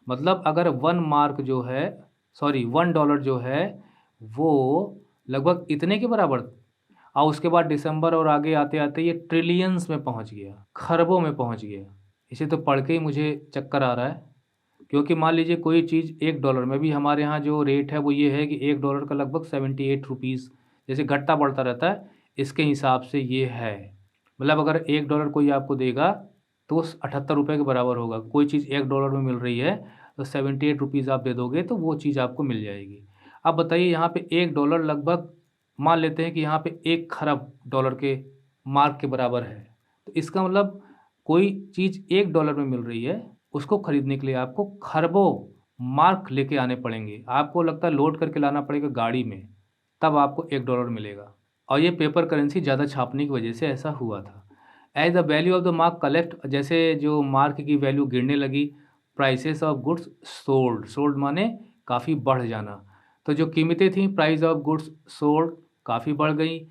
मतलब अगर 1 मार्क जो है, सॉरी $1 जो है वो लगभग इतने के बराबर। और उसके बाद दिसंबर और आगे आते-आते ये ट्रिलियंस में पहुंच गया, खरबों में पहुंच गया। इसे तो पढ़ के ही मुझे चक्कर आ रहा है, क्योंकि मान लीजिए कोई चीज़ $1 में भी हमारे यहाँ जो रेट है वो ये है कि $1 का लगभग 78 रुपीज़, जैसे घटता बढ़ता रहता है इसके हिसाब से ये है। मतलब अगर $1 कोई आपको देगा तो 78 रुपये के बराबर होगा। कोई चीज़ $1 में मिल रही है तो 78 रुपीज़ आप दे दोगे तो वो चीज़ आपको मिल जाएगी। अब बताइए यहाँ पे $1 लगभग मान लेते हैं कि यहाँ पे 1 खरब डॉलर के मार्क के बराबर है। तो इसका मतलब कोई चीज़ $1 में मिल रही है, उसको खरीदने के लिए आपको खरबों मार्क लेके आने पड़ेंगे। आपको लगता है लोड करके लाना पड़ेगा गाड़ी में, तब आपको $1 मिलेगा। और ये पेपर करेंसी ज़्यादा छापने की वजह से ऐसा हुआ था। As the value of the mark collect, जैसे जो मार्क की वैल्यू गिरने लगी, prices of goods sold, sold माने काफ़ी बढ़ जाना। तो जो कीमतें थीं प्राइस ऑफ गुड्स सोल्ड काफ़ी बढ़ गई।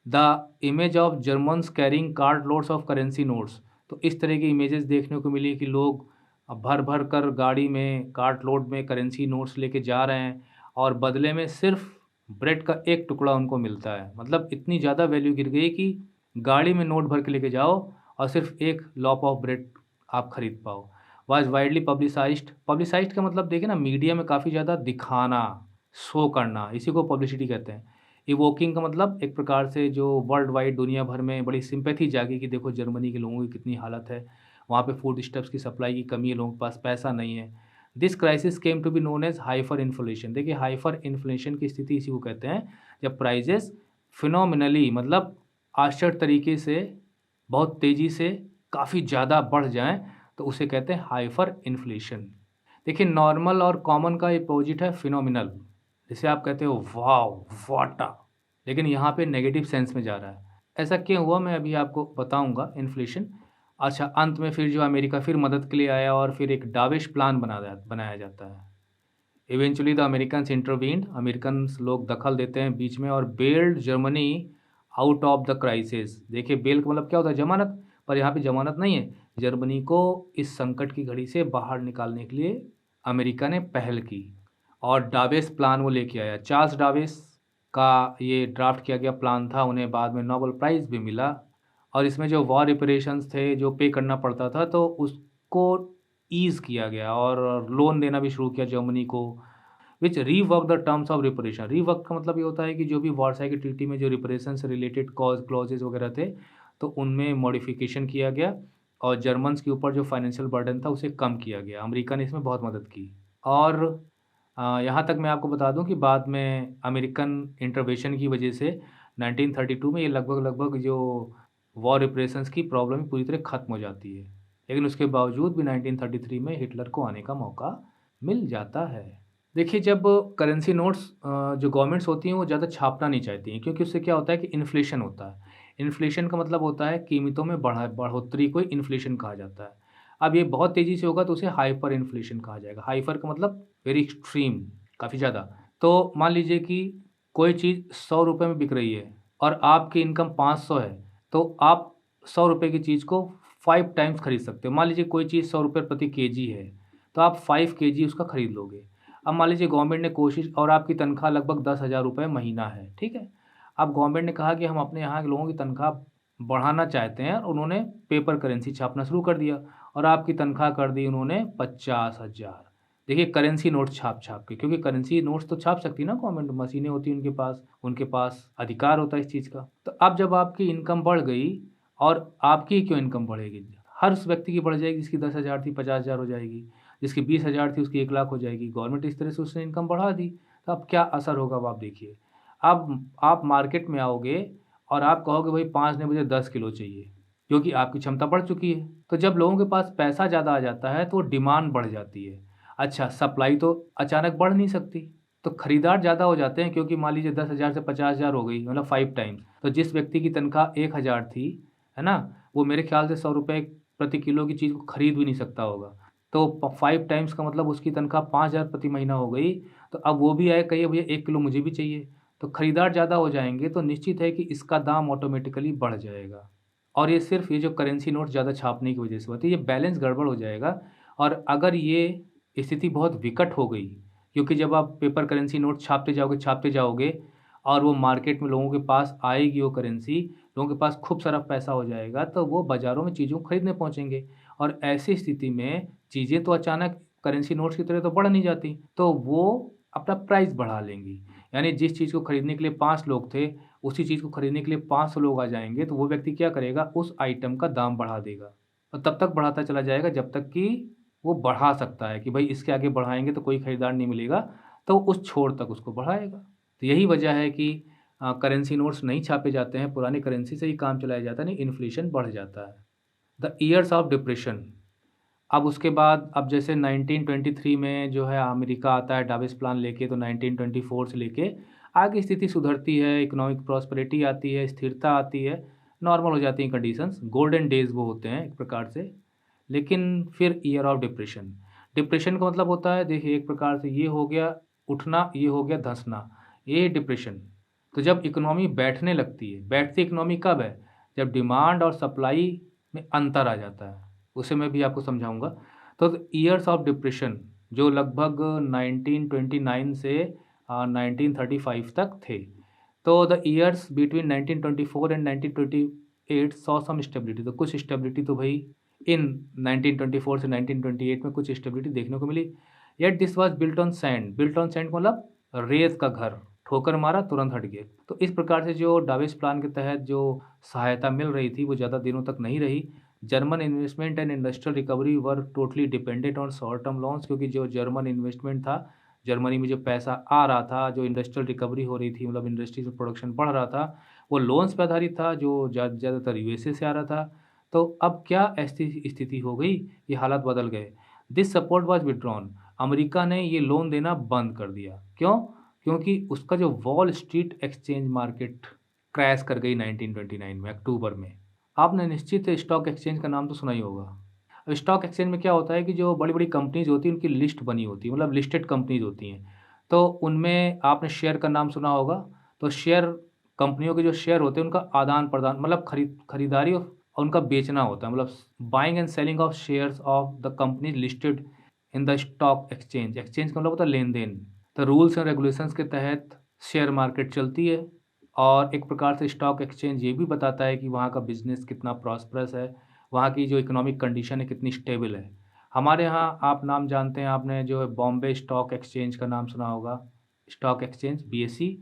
The image of Germans carrying cart loads of currency notes, तो इस तरह की इमेजेस देखने को मिली कि लोग भर भर कर गाड़ी में कार्ट लोड में करेंसी नोट्स लेके जा रहे हैं और बदले में सिर्फ ब्रेड का एक टुकड़ा उनको मिलता है। मतलब इतनी ज़्यादा वैल्यू गिर गई कि गाड़ी में नोट भर के लेके जाओ और सिर्फ एक लॉप ऑफ ब्रेड आप खरीद पाओ। वाज वाइडली पब्लिसाइज्ड, पब्लिसाइज्ड का मतलब देखिए ना, मीडिया में काफ़ी ज़्यादा दिखाना, शो करना, इसी को पब्लिसिटी कहते हैं। इवोकिंग का मतलब एक प्रकार से जो वर्ल्ड वाइड दुनिया भर में बड़ी सिंपैथी जागी कि देखो जर्मनी के लोगों की कितनी हालत है, वहाँ पे फूड स्टफ्स की सप्लाई की कमी है, लोगों के पास पैसा नहीं है। This crisis came to be known as hyperinflation. देखिए हाइपर इन्फ्लेशन की स्थिति इसी को कहते हैं जब प्राइजेस फिनोमिनली मतलब आश्चर्य तरीके से बहुत तेज़ी से काफ़ी ज़्यादा बढ़ जाएँ तो उसे कहते हैं हाइपर इन्फ्लेशन। देखिए नॉर्मल और कॉमन का अपोजिट है फिनोमिनल। जिसे आप कहते हो वाओ, वाटा, लेकिन यहाँ पे नेगेटिव सेंस में जा रहा है। ऐसा क्यों हुआ मैं अभी आपको बताऊँगा इन्फ्लेशन। अच्छा, अंत में फिर जो अमेरिका फिर मदद के लिए आया और फिर एक डाविश प्लान बनाया जाता है। Eventually the Americans intervened, Americans लोग दखल देते हैं बीच में और bailed Germany out of the crisis. देखिए बेल का मतलब क्या होता है, जमानत, पर यहाँ पे जमानत नहीं है। जर्मनी को इस संकट की घड़ी से बाहर निकालने के लिए अमेरिका ने पहल की और डावेस प्लान वो लेके आया। चार्ल्स डावेस का ये ड्राफ्ट किया गया प्लान था, उन्हें बाद में नोबेल प्राइज़ भी मिला। और इसमें जो वॉर रिपेरेशंस थे जो पे करना पड़ता था तो उसको ईज़ किया गया और लोन देना भी शुरू किया जर्मनी को, which rework the terms of reparation. Rework का मतलब ये होता है कि जो भी वारसाई की ट्रीटी में जो रिपरेशन से रिलेटेड क्लॉजेज वगैरह थे तो उनमें मॉडिफिकेशन किया गया और जर्मन्स के ऊपर जो फाइनेंशियल बर्डन था उसे कम किया गया। अमेरिका ने इसमें बहुत मदद की। और यहाँ तक मैं आपको बता दूं कि बाद में अमेरिकन इंटरवेंशन की वजह से 1932 में ये लगभग जो वॉर रिपरेशंस की प्रॉब्लम पूरी तरह ख़त्म हो जाती है। लेकिन उसके बावजूद भी 1933 में हिटलर को आने का मौका मिल जाता है। देखिए, जब करेंसी नोट्स जो गवर्नमेंट्स होती हैं वो ज़्यादा छापना नहीं चाहती हैं, क्योंकि उससे क्या होता है कि इन्फ्लेशन होता है। इन्फ्लेशन का मतलब होता है कीमतों में बढ़ोतरी को इन्फ्लेशन कहा जाता है। अब ये बहुत तेज़ी से होगा तो उसे हाइपर इन्फ्लेशन कहा जाएगा। हाइपर का मतलब वेरी एक्सट्रीम, काफ़ी ज़्यादा। तो मान लीजिए कि कोई चीज़ ₹100 में बिक रही है और आपकी इनकम 500 है, तो आप ₹100 की चीज़ को 5 टाइम्स खरीद सकते हो। मान लीजिए कोई चीज़ ₹100 प्रति केजी है, तो आप 5 केजी उसका खरीद लोगे। अब मान लीजिए गवर्नमेंट ने कोशिश, और आपकी तनख्वाह लगभग ₹10,000 महीना है, ठीक है? अब गवर्नमेंट ने कहा कि हम अपने यहाँ के लोगों की तनख्वाह बढ़ाना चाहते हैं, और उन्होंने पेपर करेंसी छापना शुरू कर दिया और आपकी तनख्वाह कर दी उन्होंने 50,000। देखिए, करेंसी नोट छाप-छाप के, क्योंकि करेंसी नोट्स तो छाप सकती है ना गवर्नमेंट, मशीनें होती हैं उनके पास अधिकार होता है इस चीज़ का। तो अब जब आपकी इनकम बढ़ गई, और आपकी क्यों इनकम बढ़ेगी? हर उस व्यक्ति की बढ़ जाएगी जिसकी 10,000 थी 50,000 हो जाएगी, जिसकी 20,000 थी उसकी 1,00,000 हो जाएगी। गवर्नमेंट इस तरह से उसने इनकम बढ़ा दी, तो अब क्या असर होगा अब आप देखिए। अब आप मार्केट में आओगे और आप कहोगे भाई 5 नहीं, मुझे 10 किलो चाहिए, क्योंकि आपकी क्षमता बढ़ चुकी है। तो जब लोगों के पास पैसा ज़्यादा आ जाता है तो डिमांड बढ़ जाती है। अच्छा, सप्लाई तो अचानक बढ़ नहीं सकती, तो खरीदार ज़्यादा हो जाते हैं, क्योंकि मान लीजिए 10,000 से 50,000 हो गई, मतलब 5 टाइम्स। तो जिस व्यक्ति की तनख्वाह 1,000 थी, है ना? वो मेरे ख़्याल से ₹100 प्रति किलो की चीज़ को खरीद भी नहीं सकता होगा। तो 5 टाइम्स का मतलब उसकी तनख्वाह 5,000 प्रति महीना हो गई। तो अब वो भी आए, कहिए भैया 1 किलो मुझे भी चाहिए। तो खरीदार ज़्यादा हो जाएँगे, तो निश्चित है कि इसका दाम ऑटोमेटिकली बढ़ जाएगा। और ये सिर्फ़ ये जो करेंसी नोट ज़्यादा छापने की वज़ह से होती है, ये बैलेंस गड़बड़ हो जाएगा। और अगर ये स्थिति बहुत विकट हो गई, क्योंकि जब आप पेपर करेंसी नोट छापते जाओगे और वो मार्केट में लोगों के पास आएगी वो करेंसी, लोगों के पास खूब सारा पैसा हो जाएगा, तो वो बाज़ारों में चीज़ों को खरीदने पहुँचेंगे। और ऐसी स्थिति में चीज़ें तो अचानक करेंसी नोट्स की तरह तो बढ़ नहीं जाती, तो वो अपना प्राइस बढ़ा लेंगी। यानी जिस चीज़ को खरीदने के लिए 5 लोग थे, उसी चीज़ को खरीदने के लिए 500 लोग आ जाएँगे, तो वो व्यक्ति क्या करेगा, उस आइटम का दाम बढ़ा देगा। और तब तक बढ़ाता चला जाएगा जब तक कि वो बढ़ा सकता है, कि भई इसके आगे बढ़ाएँगे तो कोई खरीदार नहीं मिलेगा, तो उस छोर तक उसको बढ़ाएगा। तो यही वजह है कि करेंसी नोट्स नहीं छापे जाते हैं, पुरानी करेंसी से ही काम चलाया जाता है, नहीं इन्फ्लेशन बढ़ जाता है। The years of depression. अब उसके बाद, अब जैसे 1923 में जो है अमेरिका आता है डाविस प्लान लेके, तो 1924 से लेके आगे स्थिति सुधरती है, इकोनॉमिक प्रॉस्पेरिटी आती है, स्थिरता आती है, नॉर्मल हो जाती हैं कंडीशंस, गोल्डन डेज़ वो होते हैं एक प्रकार से। लेकिन फिर ईयर ऑफ डिप्रेशन। डिप्रेशन का मतलब होता है, देखिए एक प्रकार से ये हो गया उठना, ये हो गया धँसना, ये डिप्रेशन। तो जब इकोनॉमी बैठने लगती है, बैठती इकोनॉमी कब है? जब डिमांड और सप्लाई में अंतर आ जाता है, उसे मैं भी आपको समझाऊँगा। तो ईयर्स ऑफ डिप्रेशन जो लगभग 1929 से 1935 तक थे। तो the years between 1924 and 1928 saw some stability, तो कुछ स्टेबिलिटी तो भई इन 1924 से 1928 में कुछ स्टेबिलिटी देखने को मिली। Yet this was built on sand का मतलब रेत का घर, ठोकर मारा तुरंत हट गए। तो इस प्रकार से जो डाविस प्लान के तहत जो सहायता मिल रही थी वो ज़्यादा दिनों तक नहीं रही। German investment and industrial recovery were totally dependent on short term loans, क्योंकि जो जर्मन इन्वेस्टमेंट था, जर्मनी में जो पैसा आ रहा था, जो इंडस्ट्रियल रिकवरी हो रही थी, मतलब इंडस्ट्रीज़ में प्रोडक्शन बढ़ रहा था, वो लोन्स पे आधारित था, जो ज़्यादातर यूएसए से आ रहा था। तो अब क्या ऐसी स्थिति हो गई, ये हालात बदल गए। This support was withdrawn. America ने ये लोन देना बंद कर दिया। क्यों? क्योंकि उसका जो wall street exchange market crash कर गई 1929 में अक्टूबर में। आपने निश्चित स्टॉक एक्सचेंज का नाम तो सुना ही होगा। अब स्टॉक एक्सचेंज में क्या होता है कि जो बड़ी-बड़ी कंपनीज़ होती हैं, उनकी लिस्ट बनी होती है, मतलब लिस्टेड कंपनीज़ होती हैं। तो उनमें आपने शेयर का नाम सुना होगा। तो शेयर, कंपनियों के जो शेयर होते हैं, उनका आदान-प्रदान, मतलब खरीदारी और उनका बेचना होता है, मतलब buying and selling of shares of the company listed in the stock exchange. Exchange का मतलब होता है लेन-देन। तो रूल्स एंड रेगुलेशंस के तहत शेयर मार्केट चलती है, और एक प्रकार से स्टॉक एक्सचेंज ये भी बताता है कि वहाँ का बिज़नेस कितना प्रॉस्परस है, वहाँ की जो इकोनॉमिक कंडीशन है कितनी स्टेबल है। हमारे यहाँ आप नाम जानते हैं, आपने जो है बॉम्बे स्टॉक एक्सचेंज का नाम सुना होगा, स्टॉक एक्सचेंज बीएसई।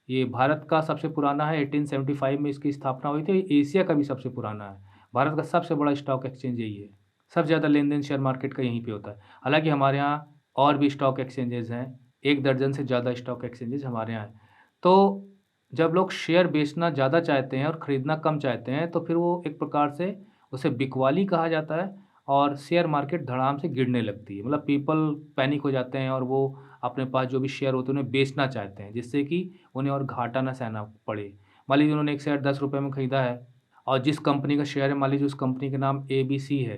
ये भारत का सबसे पुराना है, 1875 में इसकी स्थापना हुई थी, एशिया का भी सबसे पुराना है। भारत का सबसे बड़ा स्टॉक एक्सचेंज यही है। सबसे ज़्यादा लेन-देन शेयर मार्केट का यहीं पे होता है। हालाँकि हमारे यहाँ और भी स्टॉक एक्सचेंजेज़ हैं, 1 दर्जन से ज़्यादा स्टॉक एक्सचेंजेज़ हमारे यहाँ हैं। तो जब लोग शेयर बेचना ज़्यादा चाहते हैं और खरीदना कम चाहते हैं, तो फिर वो एक प्रकार से उसे बिकवाली कहा जाता है, और शेयर मार्केट धड़ाम से गिरने लगती है। मतलब पीपल पैनिक हो जाते हैं और वो अपने पास जो भी शेयर होते हैं उन्हें बेचना चाहते हैं, जिससे कि उन्हें और घाटा ना सहना पड़े। मान लीजिए उन्होंने एक शेयर ₹10 में खरीदा है और जिस कंपनी का शेयर है, मान लीजिए उस कंपनी का नाम एबीसी है।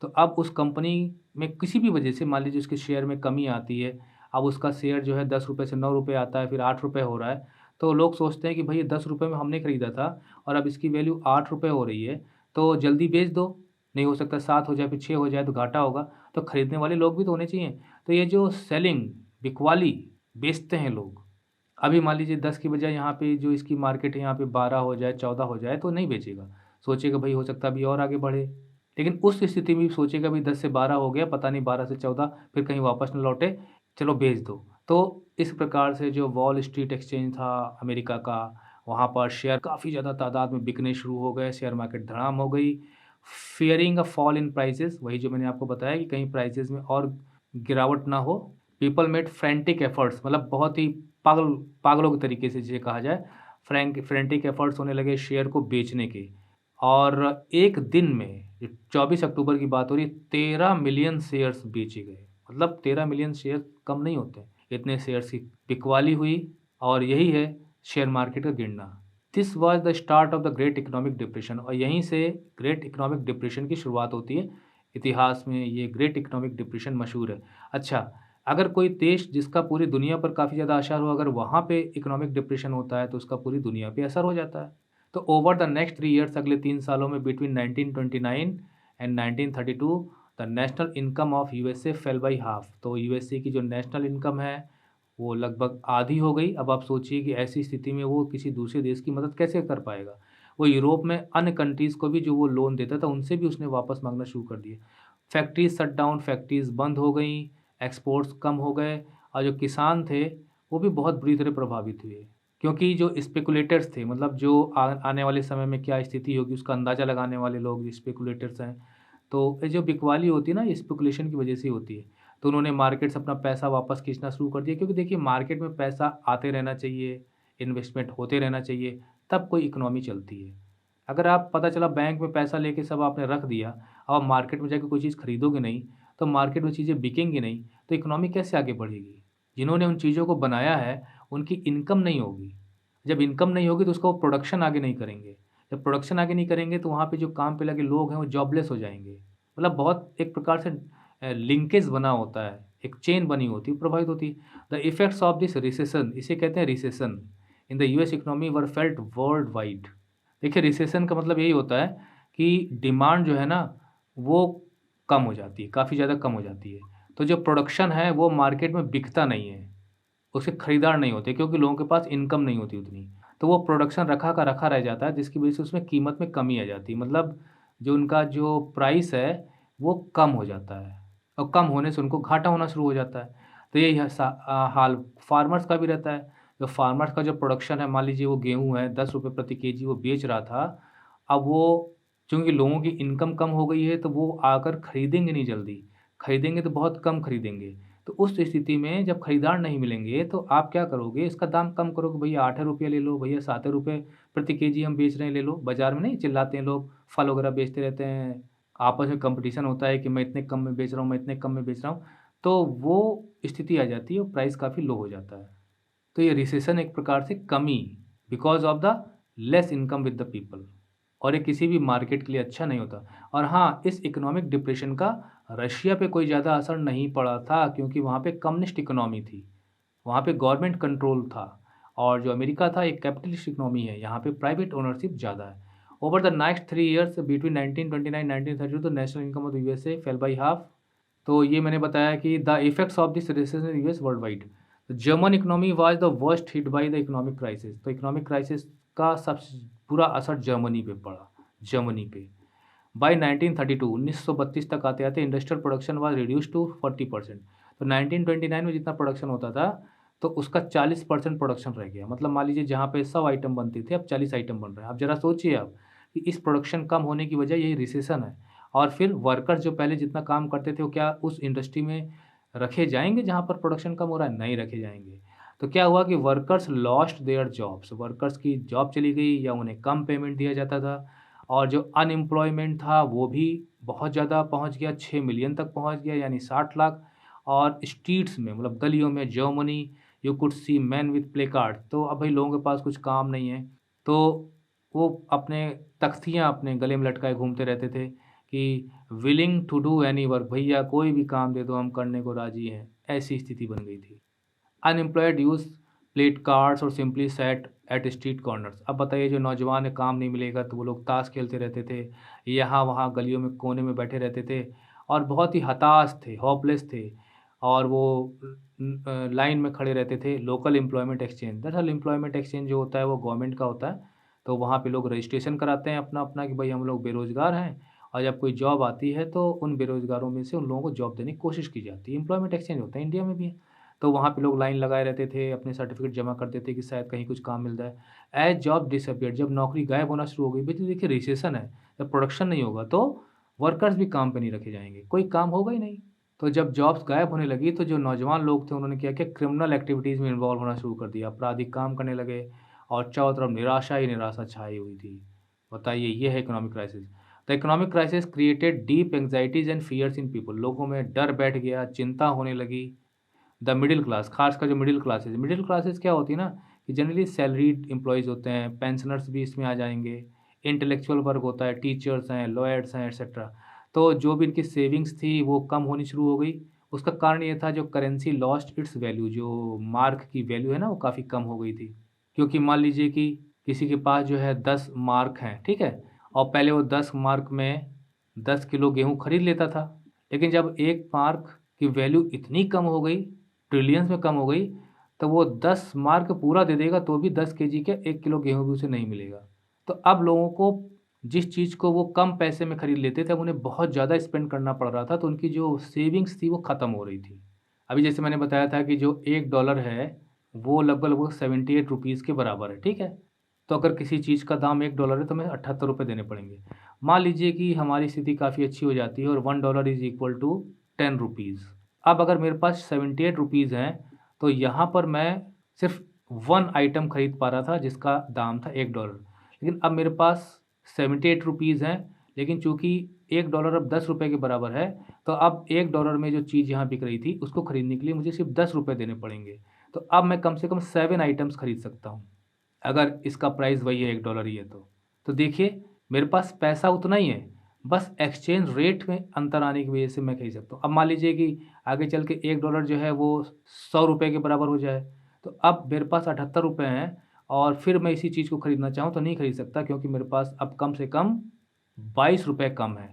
तो अब उस कंपनी में किसी भी वजह से मान लीजिए उसके शेयर में कमी आती है, अब उसका शेयर जो है ₹10 से ₹9 आता है, फिर ₹8 हो रहा है। तो लोग सोचते हैं कि भई ये ₹10 में हमने खरीदा था और अब इसकी वैल्यू ₹8 हो रही है, तो जल्दी बेच दो। नहीं हो सकता 7 हो जाए, फिर 6 हो जाए तो घाटा होगा। तो खरीदने वाले लोग भी तो होने चाहिए। तो ये जो सेलिंग, बिकवाली, बेचते हैं लोग। अभी मान लीजिए 10 की बजाय यहाँ पे जो इसकी मार्केट है यहाँ पे 12 हो जाए, 14 हो जाए तो नहीं बेचेगा। सोचेगा भई हो सकता है अभी और आगे बढ़े। लेकिन उस स्थिति में भी सोचेगा भई 10 से 12 हो गया, पता नहीं 12 से 14 फिर कहीं वापस ना लौटे, चलो बेच दो। तो इस प्रकार से जो वॉल स्ट्रीट एक्सचेंज था अमेरिका का, वहाँ पर शेयर काफ़ी ज़्यादा तादाद में बिकने शुरू हो गए, शेयर मार्केट धड़ाम हो गई। फ़ियरिंग अ फॉल इन प्राइसेज़, वही जो मैंने आपको बताया कि कहीं प्राइसेज़ में और गिरावट ना हो। पीपल मेड फ्रैंटिक एफर्ट्स, मतलब बहुत ही पागलों के तरीके से जिसे कहा जाए, फ्रैंटिक एफर्ट्स होने लगे शेयर को बेचने के। और एक दिन में, ये 24 अक्टूबर की बात हो रही है, 13 मिलियन शेयर्स बेचे गए। मतलब 13 मिलियन शेयर कम नहीं होते। इतने शेयर्स की बिकवाली हुई और यही है शेयर मार्केट का गिरना। This was the start of the great economic depression, और यहीं से ग्रेट इकोनॉमिक डिप्रेशन की शुरुआत होती है। इतिहास में ये ग्रेट इकोनॉमिक डिप्रेशन मशहूर है। अच्छा, अगर कोई देश जिसका पूरी दुनिया पर काफ़ी ज़्यादा असर हो, अगर वहाँ पे इकोनॉमिक डिप्रेशन होता है तो उसका पूरी दुनिया पे असर हो जाता है। तो ओवर द नेक्स्ट 3 ईयर्स, अगले 3 सालों में, between 1929 and 1932, the national income of USA fail by half. तो यूएसए की जो नेशनल इनकम है वो लगभग आधी हो गई। अब आप सोचिए कि ऐसी स्थिति में वो किसी दूसरे देश की मदद कैसे कर पाएगा। वो यूरोप में अन्य कंट्रीज़ को भी जो वो लोन देता था उनसे भी उसने वापस मांगना शुरू कर दिया। फैक्ट्रीज शट डाउन, फैक्ट्रीज बंद हो गई, एक्सपोर्ट्स कम हो गए और जो किसान थे वो भी बहुत बुरी तरह प्रभावित हुए। क्योंकि जो स्पेकुलेटर्स थे, मतलब जो आने वाले समय में क्या स्थिति होगी उसका अंदाज़ा लगाने वाले लोग स्पेकुलेटर्स हैं। तो ये जो बिकवाली होती है ना, ये स्पेकुलेशन की वजह से ही होती है। तो उन्होंने मार्केट से अपना पैसा वापस खींचना शुरू कर दिया, क्योंकि देखिए मार्केट में पैसा आते रहना चाहिए, इन्वेस्टमेंट होते रहना चाहिए, तब कोई इकोनॉमी चलती है। अगर आप, पता चला बैंक में पैसा लेके सब आपने रख दिया, अब आप मार्केट में जाके कोई चीज़ खरीदोगे नहीं, तो मार्केट में चीज़ें बिकेंगी नहीं, तो इकोनॉमी कैसे आगे बढ़ेगी? जिन्होंने उन चीज़ों को बनाया है, उनकी इनकम नहीं होगी। जब इनकम नहीं होगी तो उसका वो प्रोडक्शन आगे नहीं करेंगे। जब प्रोडक्शन आगे नहीं करेंगे तो वहाँ पे जो काम पे लगे लोग हैं वो जॉबलेस हो जाएँगे। मतलब बहुत एक प्रकार से लिंकेज बना होता है, एक चेन बनी होती है, प्रभावित होती है। The effects of this recession, इसे कहते हैं recession, in the US economy were felt world wide. देखिए रिसेशन का मतलब यही होता है कि डिमांड जो है ना वो कम हो जाती है, काफ़ी ज़्यादा कम हो जाती है। तो जो प्रोडक्शन है वो मार्केट में बिकता नहीं है, उसके खरीदार नहीं होते, क्योंकि लोगों के पास इनकम नहीं होती उतनी। तो वो प्रोडक्शन रखा का रखा रह जाता है, जिसकी वज़ह से उसमें कीमत में कमी आ जाती है। मतलब जो उनका जो प्राइस है वो कम हो जाता है और कम होने से उनको घाटा होना शुरू हो जाता है। तो यही हाल फार्मर्स का भी रहता है। जो फार्मर्स का जो प्रोडक्शन है, मान लीजिए वो गेहूँ है, ₹10 प्रति केजी वो बेच रहा था। अब वो, चूँकि लोगों की इनकम कम हो गई है तो वो आकर खरीदेंगे नहीं जल्दी, खरीदेंगे तो बहुत कम खरीदेंगे। तो उस स्थिति में जब खरीदार नहीं मिलेंगे तो आप क्या करोगे? इसका दाम कम करोगे, भैया ₹8 ले लो, भैया ₹7 प्रति केजी हम बेच रहे हैं, ले लो। बाज़ार में नहीं चिल्लाते हैं लोग, फल वगैरह बेचते रहते हैं, आपस में कॉम्पिटिशन होता है कि मैं इतने कम में बेच रहा हूँ, मैं इतने कम में बेच रहा हूँ। तो वो स्थिति आ जाती है और प्राइस काफ़ी लो हो जाता है। तो ये रिसेशन एक प्रकार से कमी, because of the less income with the people, और ये किसी भी मार्केट के लिए अच्छा नहीं होता। और हाँ, इस इकोनॉमिक डिप्रेशन का रशिया पे कोई ज़्यादा असर नहीं पड़ा था, क्योंकि वहाँ पे कम्युनिस्ट इकोनॉमी थी, वहाँ पे गवर्नमेंट कंट्रोल था। और जो अमेरिका था एक कैपिटलिस्ट इकोनॉमी है, यहाँ पे प्राइवेट ओनरशिप ज़्यादा है। Over the next 3 years between 1929-1932 the national income of the USA fail by half. तो ये मैंने बताया कि the effects of this recession in US world wide. German economy was the worst hit by the economic crisis. तो economic crisis का सबसे बुरा असर जर्मनी पे पड़ा, जर्मनी पे। बाय 1932, 1932 तक आते-आते industrial production was reduced to 40%। तो 1929 में जितना प्रोडक्शन होता था, तो उसका 40% प्रोडक्शन रह गया। मतलब मान लीजिए जहाँ पे 100 आइटम बनते थे, अब 40 आइटम बन रहे हैं। अब ज़रा सोचिए आप कि इस प्रोडक्शन कम होने की वजह यही रिसेशन है। और फिर वर्कर्स जो पहले जितना काम करते थे, वो क्या उस इंडस्ट्री में रखे जाएँगे जहाँ पर प्रोडक्शन कम हो रहा है? नहीं रखे जाएँगे। तो क्या हुआ कि workers lost their jobs, workers की जॉब चली गई या उन्हें कम पेमेंट दिया जाता था। और जो अनएम्प्लॉयमेंट था वो भी बहुत ज़्यादा पहुँच गया, 6 मिलियन तक पहुँच गया यानी 60 लाख। और स्ट्रीट्स में मतलब गलियों में Germany you could see man with play card. तो अब भाई लोगों के पास कुछ काम नहीं है, तो वो अपने तख्तियाँ अपने गले में लटकाए घूमते रहते थे कि willing to do any work, भैया कोई भी काम दे दो हम करने को राज़ी हैं, ऐसी स्थिति बन गई थी। अनएम्प्लॉयड यूथ प्लेड कार्ड्स और simply sat at street corners. अब बताइए जो नौजवान है काम नहीं मिलेगा तो वो लोग ताश खेलते रहते थे, यहाँ-वहाँ गलियों में कोने में बैठे रहते थे और बहुत ही हताश थे, होपलेस थे और वो लाइन में खड़े रहते थे लोकल एम्प्लॉयमेंट एक्सचेंज। दरअसल एम्प्लॉयमेंट एक्सचेंज जो होता है वो गवर्नमेंट का होता है, तो वहाँ पे लोग रजिस्ट्रेशन कराते हैं अपना-अपना कि भाई हम लोग बेरोज़गार हैं और जब कोई जॉब आती है तो उन बेरोज़गारों में से उन लोगों को जॉब देने की कोशिश की जाती है। एम्प्लॉयमेंट एक्सचेंज होता है, इंडिया में भी है। तो वहाँ पे लोग लाइन लगाए रहते थे, अपने सर्टिफ़िकेट जमा करते थे कि शायद कहीं कुछ काम मिल जाए। एज़ जॉब डिसअपीयर्ड, जब नौकरी गायब होना शुरू हो गई, भई तो देखिए रिसेशन है, जब प्रोडक्शन नहीं होगा तो वर्कर्स भी काम पे नहीं रखे जाएँगे, कोई काम होगा ही नहीं। तो जब जॉब्स गायब होने लगी तो जो नौजवान लोग थे उन्होंने क्या किया, क्रिमिनल एक्टिविटीज़ में इन्वॉल्व होना शुरू कर दिया, आपराधिक काम करने लगे और चारों तरफ निराशा ही निराशा छाई हुई थी। बताइए ये है economic crisis. The economic crisis created deep anxieties and fears in people. लोगों में डर बैठ गया, चिंता होने लगी। द मिडिल क्लास, खासकर जो मिडिल क्लासेस क्या होती है ना कि जनरली सैलरीड एम्प्लॉइज़ होते हैं, पेंशनर्स भी इसमें आ जाएँगे, इंटेलेक्चुअल वर्ग होता है, टीचर्स हैं, लॉयर्स हैं, एटसेट्रा। तो जो भी इनकी सेविंग्स थी वो कम होनी शुरू हो गई। उसका कारण ये था जो करेंसी लॉस्ट इट्स वैल्यू, जो मार्क की वैल्यू है ना वो काफ़ी कम हो गई थी। क्योंकि मान लीजिए कि किसी के पास जो है 10 मार्क हैं, ठीक है? और पहले वो 10 मार्क में 10 किलो गेहूँ खरीद लेता था। लेकिन जब 1 मार्क की वैल्यू इतनी कम हो गई, ट्रिलियंस में कम हो गई, तो वो 10 मार्क पूरा दे देगा तो भी 10 केजी के 1 किलो गेहूँ भी उसे नहीं मिलेगा। तो अब लोगों को जिस चीज़ को वो कम पैसे में खरीद लेते थे, अब उन्हें बहुत ज़्यादा स्पेंड करना पड़ रहा था, तो उनकी जो सेविंग्स थी वो ख़त्म हो रही थी। अभी जैसे मैंने बताया था कि जो $1 है, वो लगभग-लगभग 78 रुपीज़ के बराबर है, ठीक है? तो अगर किसी चीज़ का दाम $1 है तो हमें ₹78 देने पड़ेंगे। मान लीजिए कि हमारी स्थिति काफ़ी अच्छी हो जाती है और $1 इज़ इक्वल टू 10 रुपीज़। अब अगर मेरे पास 78 रुपीज़ हैं, तो यहाँ पर मैं सिर्फ़ 1 आइटम खरीद पा रहा था जिसका दाम था $1। लेकिन अब मेरे पास 78 रुपीज़ हैं, लेकिन चूँकि $1 अब ₹10 के बराबर है, तो अब $1 में जो चीज़ यहाँ बिक रही थी, उसको खरीदने के लिए मुझे सिर्फ़ ₹10 देने पड़ेंगे। तो अब मैं कम से कम 7 आइटम्स खरीद सकता हूँ, अगर इसका प्राइस वही है $1 ही है तो। तो देखिए, मेरे पास पैसा उतना ही है, बस एक्सचेंज रेट में अंतर आने की वज़ह से मैं खरीद सकता हूँ। अब मान लीजिए कि आगे चल के $1 जो है वो ₹100 के बराबर हो जाए, तो अब मेरे पास ₹78 हैं और फिर मैं इसी चीज़ को खरीदना चाहूँ तो नहीं खरीद सकता क्योंकि मेरे पास अब कम से कम ₹22 कम है।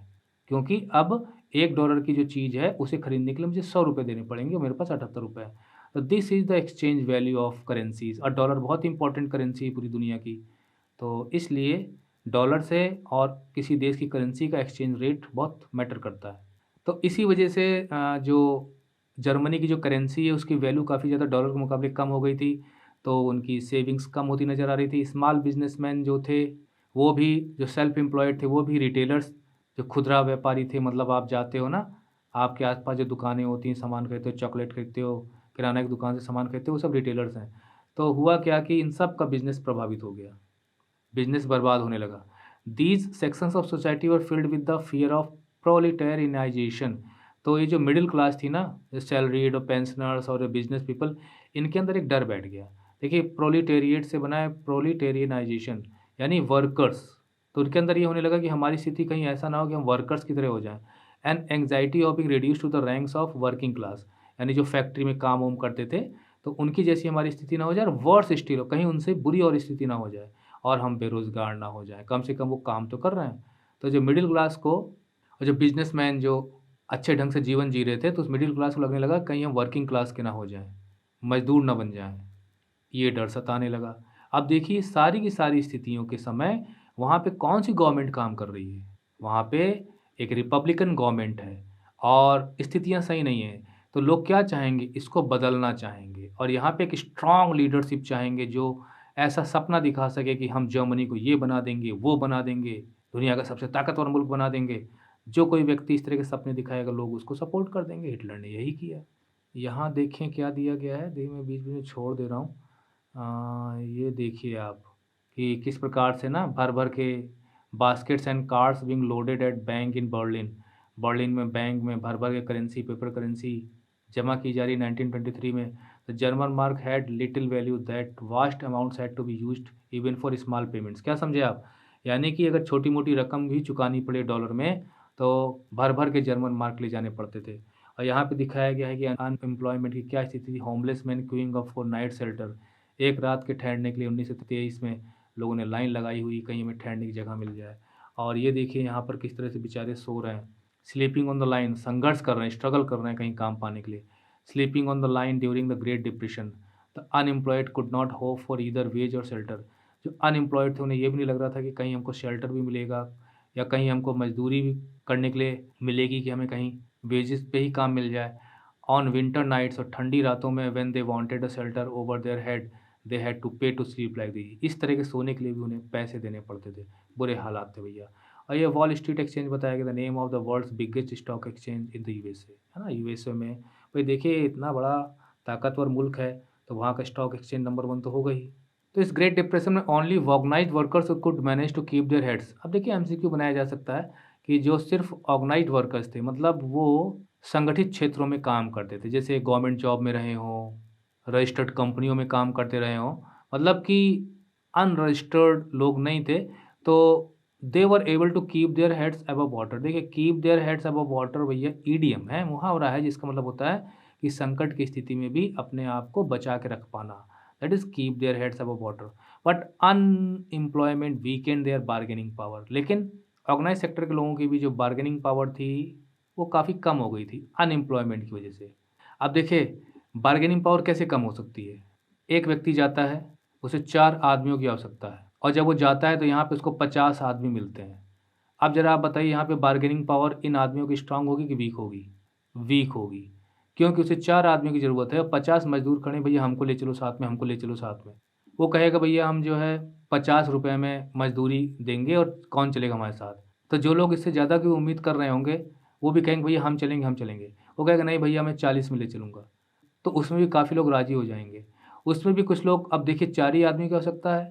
क्योंकि अब $1 की जो चीज़ है उसे खरीदने के लिए मुझे ₹100 देने पड़ेंगे और मेरे पास ₹78 है। तो this is the exchange value of currencies. और डॉलर बहुत इंपॉर्टेंट करेंसी है पूरी दुनिया की। तो इसलिए डॉलर से और किसी देश की करेंसी का एक्सचेंज रेट बहुत मैटर करता है। तो इसी वजह से जो जर्मनी की जो करेंसी है उसकी वैल्यू काफ़ी ज़्यादा डॉलर के मुकाबले कम हो गई थी, तो उनकी सेविंग्स कम होती नज़र आ रही थी। स्मॉल बिज़नेसमैन जो थे, वो भी जो सेल्फ एम्प्लॉयड थे, वो भी रिटेलर्स जो खुदरा व्यापारी थे, मतलब आप जाते हो ना, आपके आस-पास जो दुकानें होती हैं, सामान खरीदते हो, चॉकलेट खरीदते हो, किराना की दुकान से सामान खरीदते हो, वो सब रिटेलर्स हैं। तो हुआ क्या कि इन सब का बिज़नेस प्रभावित हो गया। बिज़नेस बर्बाद होने लगा। These sections of society were filled with the fear of proletarianization. तो ये जो मिडल क्लास थी ना, जो सैलरीड और पेंशनर्स और बिज़नेस पीपल, इनके अंदर एक डर बैठ गया। देखिए प्रोलेटेरिएट से बना है प्रोलेटारियनाइज़ेशन, यानी वर्कर्स। तो उनके अंदर ये होने लगा कि हमारी स्थिति कहीं ऐसा ना हो कि हम वर्कर्स की तरह हो जाएँ। And anxiety of being reduced to the ranks of working class, यानी जो फैक्ट्री में काम-वाम करते थे, तो उनकी जैसी हमारी स्थिति ना हो जाए और वर्स स्टिल हो, कहीं उनसे बुरी और स्थिति ना हो जाए। और हम बेरोज़गार ना हो जाएँ, कम से कम वो काम तो कर रहे हैं। तो जो मिडल क्लास को और जो बिज़नेसमैन जो अच्छे ढंग से जीवन जी रहे थे, तो उस मिडल क्लास को लगने लगा कहीं हम वर्किंग क्लास के ना हो जाएँ, मज़दूर ना बन जाएँ। ये डर सताने लगा। अब देखिए सारी की सारी स्थितियों के समय वहाँ पे कौन-सी गवर्नमेंट काम कर रही है? वहाँ पे एक रिपब्लिकन गवर्नमेंट है और स्थितियाँ सही नहीं हैं। तो लोग क्या चाहेंगे? इसको बदलना चाहेंगे और यहाँ पे एक स्ट्रॉन्ग लीडरशिप चाहेंगे जो ऐसा सपना दिखा सके कि हम जर्मनी को ये बना देंगे, वो बना देंगे, दुनिया का सबसे ताकतवर मुल्क बना देंगे। जो कोई व्यक्ति इस तरह के सपने दिखाएगा लोग उसको सपोर्ट कर देंगे, हिटलर ने यही किया। यहाँ देखें क्या दिया गया है, देखिए मैं बीच-बीच में छोड़ दे रहा हूँ। ये देखिए आप कि किस प्रकार से ना भर-भर के baskets and carts being loaded at bank in Berlin. Berlin में बैंक में भर भर के करेंसी, पेपर करेंसी जमा की जा रही 1923 में। The German mark had little value that vast amounts had to be used even for small payments. क्या समझे आप? यानी कि अगर छोटी मोटी रकम भी चुकानी पड़े डॉलर में तो भर भर के जर्मन मार्क ले जाने पड़ते थे। और यहाँ पे दिखाया गया है कि अनएम्प्लॉयमेंट की क्या स्थिति थी। Homeless man queuing up for night shelter. एक रात के ठहरने के लिए 1923 में लोगों ने लाइन लगाई हुई, कहीं हमें ठहरने की जगह मिल जाए। और ये देखिए यहाँ पर किस तरह से बेचारे सो रहे हैं। स्लीपिंग ऑन द लाइन, संघर्ष कर रहे हैं, स्ट्रगल कर रहे हैं कहीं काम पाने के लिए। Sleeping on the line during the great depression. The unemployed could not hope for either wage or shelter. जो अनएम्प्लॉयड थे उन्हें ये भी नहीं लग रहा था कि कहीं हमको शेल्टर भी मिलेगा या कहीं हमको मजदूरी भी करने के लिए मिलेगी, कि हमें कहीं वेजेस पे ही काम मिल जाए। ऑन विंटर नाइट्स, और ठंडी रातों में when they wanted a shelter over their head they had to pay to sleep like the. इस तरह के सोने के लिए भी उन्हें पैसे देने पड़ते थे। बुरे हालात थे भैया। और ये वॉल स्ट्रीट एक्सचेंज बताया गया, the name of the world's biggest stock exchange in the USA, है ना। यूएसए में भाई देखिए इतना बड़ा ताकतवर मुल्क है तो वहाँ का स्टॉक एक्सचेंज नंबर 1 तो होगा ही। तो इस ग्रेट डिप्रेशन में only organised workers could manage to keep their heads. अब देखिए एमसीक्यू बनाया जा सकता है कि जो सिर्फ ऑर्गेनाइज्ड वर्कर्स थे, मतलब वो संगठित क्षेत्रों में काम करते थे, जैसे गवर्नमेंट जॉब में रहे हों, रजिस्टर्ड कंपनियों में काम करते रहे हों, मतलब कि अनरजिस्टर्ड लोग नहीं थे, तो they were able to keep their heads above water. देखिए keep their heads above water भैया ईडीएम है, मुहावरा है, जिसका मतलब होता है कि संकट की स्थिति में भी अपने आप को बचा के रख पाना। That is keep their heads above water. But unemployment weakened their bargaining power. लेकिन ऑर्गेनाइज सेक्टर के लोगों की भी जो बार्गेनिंग पावर थी वो काफ़ी कम हो गई थी अनएम्प्लॉयमेंट की वजह से। अब देखिए बार्गेनिंग पावर कैसे कम हो सकती है। एक व्यक्ति जाता है, उसे 4 आदमियों की आवश्यकता है, और जब वो जाता है तो यहाँ पे उसको 50 आदमी मिलते हैं। अब ज़रा आप बताइए यहाँ पे बार्गेनिंग पावर इन आदमियों की स्ट्रांग होगी कि वीक होगी? वीक होगी, क्योंकि उसे 4 आदमियों की ज़रूरत है और 50 मज़दूर खड़े हैं, भैया हमको ले चलो साथ में, हमको ले चलो साथ में। वो कहेगा भैया हम जो है 50 रुपए में मज़दूरी देंगे और कौन चलेगा हमारे साथ? तो जो लोग इससे ज़्यादा की उम्मीद कर रहे होंगे वो भी कहेंगे भैया हम चलेंगे, हम चलेंगे। वो कहेगा नहीं भैया मैं 40 में ले चलूँगा। तो उसमें भी काफ़ी लोग राज़ी हो जाएँगे। उसमें भी कुछ लोग, अब देखिए 4 ही आदमी की आवश्यकता है,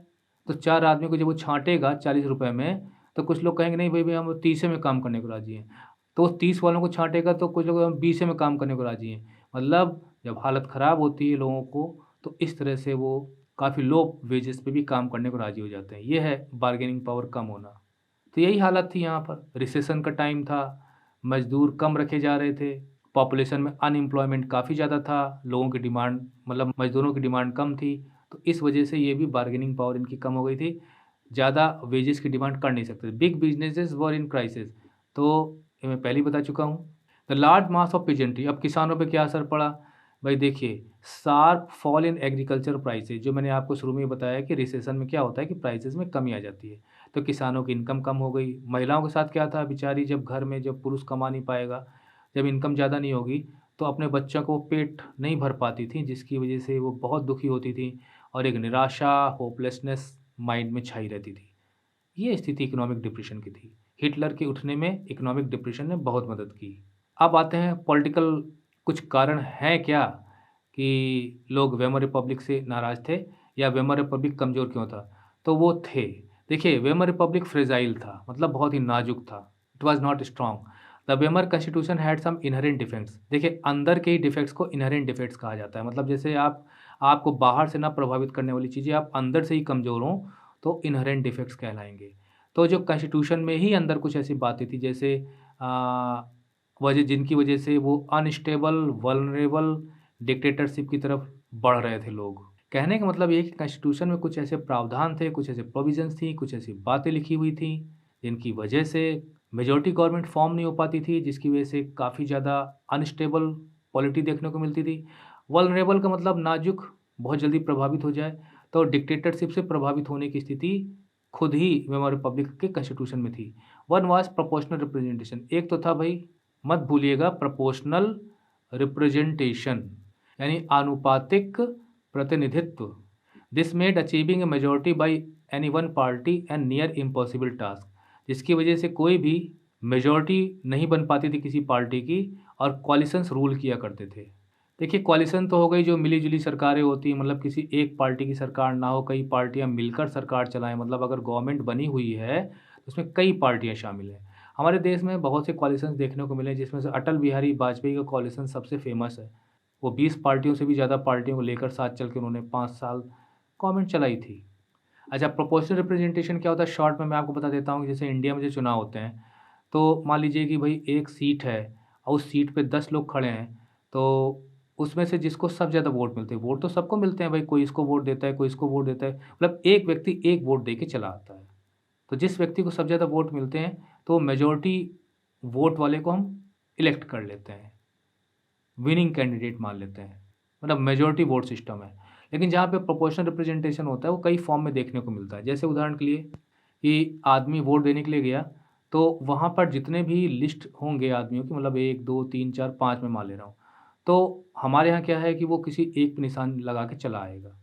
तो 4 आदमियों को जब वो छाँटेगा 40 रुपए में, तो कुछ लोग कहेंगे नहीं भई हम 30 में काम करने को राज़ी हैं। तो 30 वालों को छाँटेगा तो कुछ लोग 20 में काम करने को राज़ी हैं। मतलब जब हालत ख़राब होती है लोगों को तो इस तरह से वो काफ़ी लो वेजेस पे भी काम करने को राज़ी हो जाते हैं। ये है बार्गेनिंग पावर कम होना। तो यही हालत थी यहाँ पर। रिसेशन का टाइम था, मज़दूर कम रखे जा रहे थे, पॉपुलेशन में अनएम्प्लॉयमेंट काफ़ी ज़्यादा था, लोगों की डिमांड मतलब मज़दूरों की डिमांड कम थी, तो इस वजह से ये भी बार्गेनिंग पावर इनकी कम हो गई थी, ज़्यादा वेजेस की डिमांड कर नहीं सकते थे। Big businesses were in crisis, तो ये मैं पहले ही बता चुका हूँ। The large mass of peasantry, अब किसानों पे क्या असर पड़ा? भाई देखिए sharp fall in agriculture prices, जो मैंने आपको शुरू में बताया कि रिसेशन में क्या होता है कि प्राइसेस में कमी आ जाती है। तो किसानों की इनकम कम हो गई। महिलाओं के साथ क्या था, बेचारी जब घर में जब पुरुष कमा नहीं पाएगा, जब इनकम ज़्यादा नहीं होगी, तो अपने बच्चों को पेट नहीं भर पाती थी, जिसकी वजह से वो बहुत दुखी होती थी और एक निराशा, होपलेसनेस माइंड में छाई रहती थी। ये स्थिति इकोनॉमिक डिप्रेशन की थी। हिटलर के उठने में इकोनॉमिक डिप्रेशन ने बहुत मदद की। अब आते हैं पॉलिटिकल कुछ कारण हैं क्या कि लोग वेमर रिपब्लिक से नाराज़ थे या वेमर रिपब्लिक कमज़ोर क्यों था? तो वो थे, देखिए वेमर रिपब्लिक फ्रेजाइल था, मतलब बहुत ही नाजुक था। It was not strong. The Weimar constitution had some inherent defects. देखिए अंदर के ही डिफेक्ट्स को इनहेरेंट डिफेक्ट्स कहा जाता है। मतलब जैसे आपको बाहर से ना प्रभावित करने वाली चीज़ें आप अंदर से ही कमज़ोर हों तो इनहेरेंट डिफेक्ट्स कहलाएँगे। तो जो कॉन्स्टिट्यूशन में ही अंदर कुछ ऐसी बातें थी, जैसे वजह जिनकी वजह से वो अनस्टेबल, वल्नरेबल डिक्टेटरशिप की तरफ बढ़ रहे थे लोग। कहने का मतलब ये है कि कॉन्स्टिट्यूशन में कुछ ऐसे प्रावधान थे, कुछ ऐसे प्रोविज़न्स थी, कुछ ऐसी बातें लिखी हुई थी, जिनकी वजह से मेजॉरिटी गवर्नमेंट फॉर्म नहीं हो पाती थी, जिसकी वजह से काफ़ी ज़्यादा अनस्टेबल पॉलिटी देखने को मिलती थी। वल्नरेबल का मतलब नाज़ुक, बहुत जल्दी प्रभावित हो जाए, तो डिक्टेटरशिप से प्रभावित होने की स्थिति खुद ही वेमर रिपब्लिक के कॉन्स्टिट्यूशन में थी। वन वाज़ प्रोपोर्शनल रिप्रेजेंटेशन, एक तो था भाई, मत भूलिएगा, प्रोपोर्शनल रिप्रेजेंटेशन यानी आनुपातिक प्रतिनिधित्व। This made achieving A majority by any one party and near impossible task, जिसकी वजह से कोई भी मेजॉरिटी नहीं बन पाती थी किसी पार्टी की और कोलिशंस रूल किया करते थे। देखिए कोलिशन तो हो गई जो मिली-जुली सरकारें होती हैं, मतलब किसी एक पार्टी की सरकार ना हो, कई पार्टियाँ मिलकर सरकार चलाएँ। मतलब अगर गवर्नमेंट बनी हुई है, उसमें कई पार्टियाँ शामिल हैं। हमारे देश में बहुत से कोaliशंस देखने को मिले जिसमें से अटल बिहारी वाजपेयी का कोaliशन सबसे फ़ेमस है। वो 20 पार्टियों से भी ज़्यादा पार्टियों को लेकर साथ चल के उन्होंने 5 साल गवर्नमेंट चलाई थी। अच्छा, प्रोपोर्शनल रिप्रेजेंटेशन क्या होता है शॉर्ट में मैं आपको बता देता हूँ कि जैसे इंडिया में जो चुनाव होते हैं, तो मान लीजिए कि भई एक सीट है और उस सीट पे 10 लोग खड़े हैं, तो उसमें से जिसको सबसे ज़्यादा वोट मिलते हैं, वोट तो सबको मिलते हैं भाई, कोई इसको वोट देता है, कोई इसको वोट देता है, मतलब एक व्यक्ति एक वोट दे के चला आता है। तो जिस व्यक्ति को सबसे ज़्यादा वोट मिलते हैं, तो मेजॉरिटी वोट वाले को हम इलेक्ट कर लेते हैं, विनिंग कैंडिडेट मान लेते हैं, मतलब मेजॉरिटी वोट सिस्टम है। लेकिन जहाँ पे प्रोपोर्शनल रिप्रेजेंटेशन होता है, वो कई फॉर्म में देखने को मिलता है। जैसे उदाहरण के लिए कि आदमी वोट देने के लिए गया, तो वहाँ पर जितने भी लिस्ट होंगे आदमियों की, मतलब 1, 2, 3, 4, 5 मैं मान ले रहा हूँ। तो हमारे यहाँ क्या है कि वो किसी एक पे निशान लगा के चला आएगा।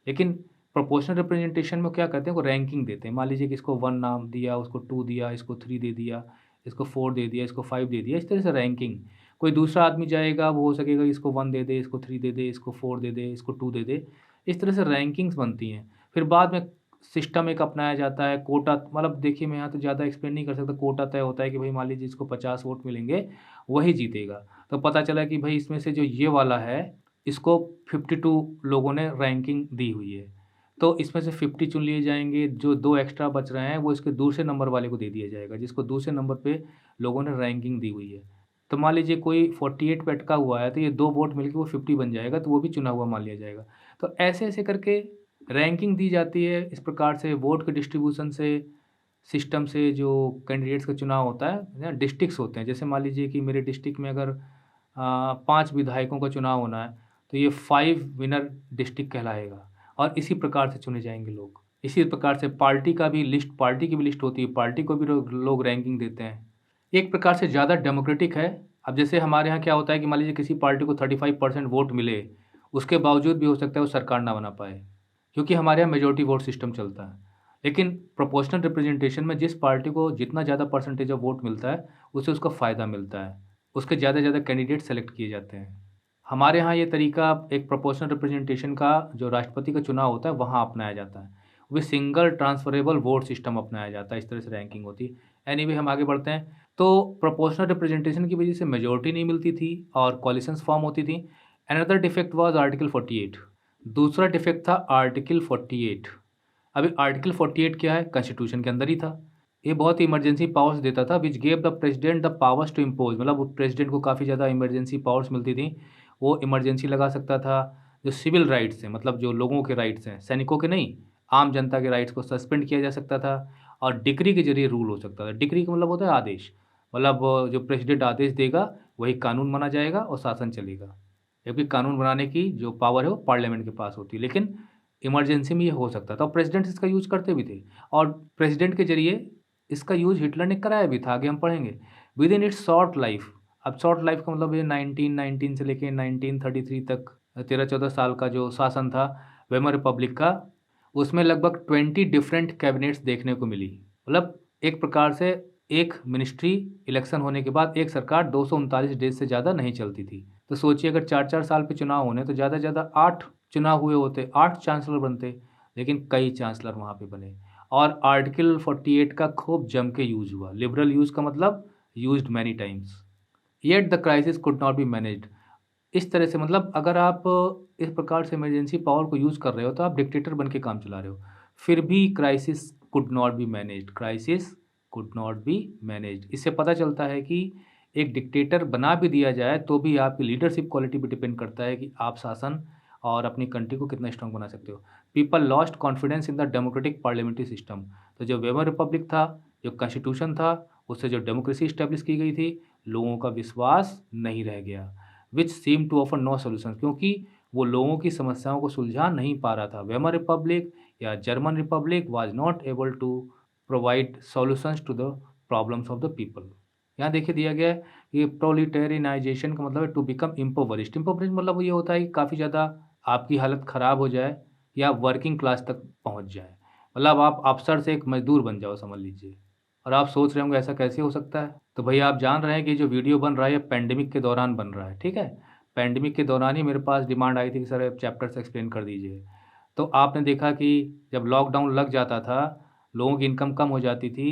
लेकिन प्रोपोर्शनल रिप्रेजेंटेशन में क्या करते हैं, वो रैंकिंग देते हैं। मान लीजिए कि इसको 1 नाम दिया, उसको 2 दिया, इसको 3 दे दिया, इसको 4 दे दिया, इसको 5 दे दिया, इस तरह से रैंकिंग। कोई दूसरा आदमी जाएगा, वो हो सकेगा इसको 1 दे दे, इसको 3 दे दे, इसको 4 दे दे, इसको 2 दे दे। इस तरह से रैंकिंग्स बनती हैं। फिर बाद में सिस्टम एक अपनाया जाता है, कोटा, मतलब देखिए मैं यहाँ तो ज़्यादा एक्सप्लेन नहीं कर सकता। कोटा तय होता है कि भाई मान लीजिए इसको 50 वोट मिलेंगे, वही जीतेगा। तो पता चला कि भाई इसमें से जो ये वाला है, इसको 52 लोगों ने रैंकिंग दी हुई है। तो इसमें से 50 चुन लिए जाएँगे, जो 2 एक्स्ट्रा बच रहे हैं वो इसके दूसरे नंबर वाले को दे दिया जाएगा, जिसको दूसरे नंबर पे लोगों ने रैंकिंग दी हुई है। तो मान लीजिए कोई 48 पे अटका हुआ है, तो ये 2 वोट मिलके वो 50 बन जाएगा, तो वो भी चुना हुआ मान लिया जाएगा। तो ऐसे-ऐसे करके रैंकिंग दी जाती है, इस प्रकार से वोट के डिस्ट्रीब्यूशन से, सिस्टम से जो कैंडिडेट्स का चुनाव होता है, ना डिस्ट्रिक्ट्स होते हैं। जैसे मान लीजिए कि मेरे डिस्ट्रिक्ट में अगर 5 विधायकों का चुनाव होना है, तो ये 5 विनर डिस्ट्रिक्ट कहलाएगा और इसी प्रकार से चुने जाएँगे लोग। इसी प्रकार से पार्टी की भी लिस्ट होती है, पार्टी को भी लोग रैंकिंग देते हैं। एक प्रकार से ज़्यादा डेमोक्रेटिक है। अब जैसे हमारे यहाँ क्या होता है कि मान लीजिए किसी पार्टी को 35% वोट मिले, उसके बावजूद भी हो सकता है वो सरकार ना बना पाए, क्योंकि हमारे यहाँ मेजॉरिटी वोट सिस्टम चलता है। लेकिन प्रोपोर्शनल रिप्रेजेंटेशन में जिस पार्टी को जितना ज़्यादा परसेंटेज ऑफ वोट मिलता है, उससे उसका फ़ायदा मिलता है। उसके ज़्यादा से ज़्यादा कैंडिडेट सेलेक्ट किए जाते हैं। हमारे यहाँ ये तरीका एक प्रोपोर्शनल रिप्रेजेंटेशन का जो राष्ट्रपति का चुनाव होता है, वहाँ अपनाया जाता है। वो सिंगल ट्रांसफरेबल वोट सिस्टम अपनाया जाता है, इस तरह से रैंकिंग होती है। एनीवे हम आगे बढ़ते हैं। तो प्रोपोर्शनल रिप्रेजेंटेशन की वजह से मेजॉरिटी नहीं मिलती थी और कोaliशंस फॉर्म होती थी। Another defect was article 48। दूसरा डिफेक्ट था आर्टिकल 48। अभी आर्टिकल 48 क्या है? कॉन्स्टिट्यूशन के अंदर ही था। ये बहुत ही इमरजेंसी पावर्स देता था, which give the president the powers to impose, मतलब प्रेसिडेंट को काफ़ी ज़्यादा इमरजेंसी पावर्स मिलती थी। वो इमरजेंसी लगा सकता था। जो सिविल राइट्स हैं, मतलब जो लोगों के राइट्स हैं, सैनिकों के नहीं, आम जनता के राइट्स को सस्पेंड किया जा सकता था और डिक्री के ज़रिए रूल हो सकता था। डिक्री का मतलब होता है आदेश, मतलब जो प्रेसिडेंट आदेश देगा, वही कानून माना जाएगा और शासन चलेगा। जबकि कानून बनाने की जो पावर है, वो पार्लियामेंट के पास होती है। लेकिन इमरजेंसी में ये हो सकता था और प्रेसिडेंट इसका यूज़ करते भी थे और प्रेसिडेंट के ज़रिए इसका यूज़ हिटलर ने कराया भी था, आगे हम पढ़ेंगे। With in its short life, अब शॉर्ट लाइफ का मतलब ये 1919 से लेके 1933 तक 13-14 साल का जो शासन था वेमर रिपब्लिक का, उसमें लगभग 20 डिफरेंट कैबिनेट्स देखने को मिली। मतलब एक प्रकार से एक मिनिस्ट्री इलेक्शन होने के बाद एक सरकार 239 डेज़ से ज़्यादा नहीं चलती थी। तो सोचिए अगर 4-4 साल पे चुनाव होने, तो ज़्यादा से ज़्यादा 8 चुनाव हुए होते, 8 चांसलर बनते, लेकिन कई चांसलर वहाँ पे बने और आर्टिकल 48 का खूब जम के यूज़ हुआ। लिबरल यूज़ का मतलब used many times. Yet the crisis could not be managed. इस तरह से मतलब अगर आप इस प्रकार से इमरजेंसी पावर को यूज़ कर रहे हो, तो आप डिक्टेटर बन के काम चला रहे हो। फिर भी crisis could not be managed, crisis could not be managed. इससे पता चलता है कि एक डिक्टेटर बना भी दिया जाए, तो भी आपकी लीडरशिप क्वालिटी पे डिपेंड करता है कि आप शासन और अपनी कंट्री को कितना स्ट्रॉन्ग बना सकते हो। People lost confidence in the democratic parliamentary system. तो जो वेमर रिपब्लिक था, जो कॉन्स्टिट्यूशन था, उससे जो डेमोक्रेसी स्टैब्लिश की गई थी, लोगों का विश्वास नहीं रह गया। Which seem to offer no solution, क्योंकि वो लोगों की समस्याओं को सुलझा नहीं पा रहा था। वेमर रिपब्लिक या German republic was not able to provide solutions to the problems of the people. यहाँ देखिए दिया गया है कि प्रोलिटेरियनाइजेशन का मतलब है टू बिकम इम्पोवरिस्ड। इम्पोवरिस्ड मतलब ये होता है कि काफ़ी ज़्यादा आपकी हालत ख़राब हो जाए या वर्किंग क्लास तक पहुँच जाए, मतलब आप अफ़सर से एक मज़दूर बन जाओ, समझ लीजिए। और आप सोच रहे होंगे ऐसा कैसे हो सकता है? तो भैया आप जान रहे हैं कि जो वीडियो बन रहा है ये पैंडेमिक के दौरान बन रहा है, ठीक है? पैंडेमिक के दौरान ही मेरे पास डिमांड आई थी कि सर चैप्टर्स एक्सप्लेन कर दीजिए। तो आपने देखा कि जब लॉकडाउन लग जाता था, लोगों की इनकम कम हो जाती थी,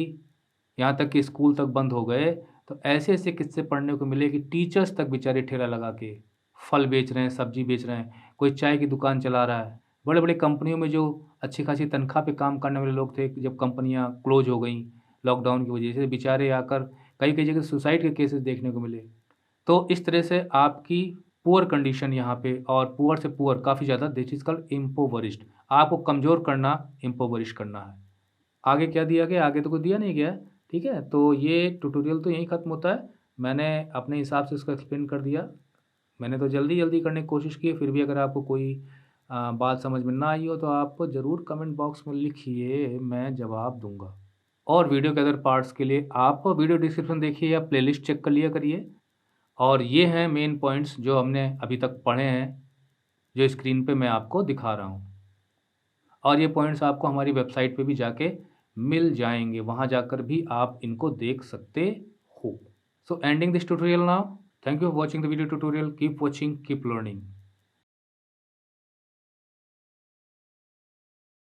यहाँ तक कि स्कूल तक बंद हो गए। तो ऐसे-ऐसे किस्से पढ़ने को मिले कि टीचर्स तक बेचारे ठेला लगा के फल बेच रहे हैं, सब्ज़ी बेच रहे हैं, कोई चाय की दुकान चला रहा है। बड़े-बड़े कंपनियों में जो अच्छी खासी तनख्वाह पे काम करने वाले लोग थे, जब कंपनियाँ क्लोज़ हो गईं लॉकडाउन की वजह से, बेचारे आकर कई-कई जगह सुसाइड के केसेस देखने को मिले। तो इस तरह से आपकी पुअर कंडीशन यहाँ पे, और पुअर से पुअर काफ़ी ज़्यादा, दैट इज़ कॉल्ड इम्पोवरिश्ड। आपको कमज़ोर करना, इम्पोवरिश करना है। आगे क्या दिया गया? आगे तो कुछ दिया नहीं गया है, ठीक है? तो ये ट्यूटोरियल तो यहीं ख़त्म होता है। मैंने अपने हिसाब से इसको एक्सप्लेन कर दिया। मैंने तो जल्दी-जल्दी करने की कोशिश की है, फिर भी अगर आपको कोई बात समझ में ना आई हो तो आप ज़रूर कमेंट बॉक्स में लिखिए, मैं जवाब दूँगा। और वीडियो के अदर पार्ट्स के लिए आप वीडियो डिस्क्रिप्शन देखिए या प्लेलिस्ट चेक कर लिया करिए। और ये हैं मेन पॉइंट्स जो हमने अभी तक पढ़े हैं, जो स्क्रीन पे मैं आपको दिखा रहा हूँ। और ये पॉइंट्स आपको हमारी वेबसाइट पे भी जाके मिल जाएँगे, वहाँ जाकर भी आप इनको देख सकते हो। सो ending this tutorial now. Thank you for watching the video tutorial. Keep watching, keep learning.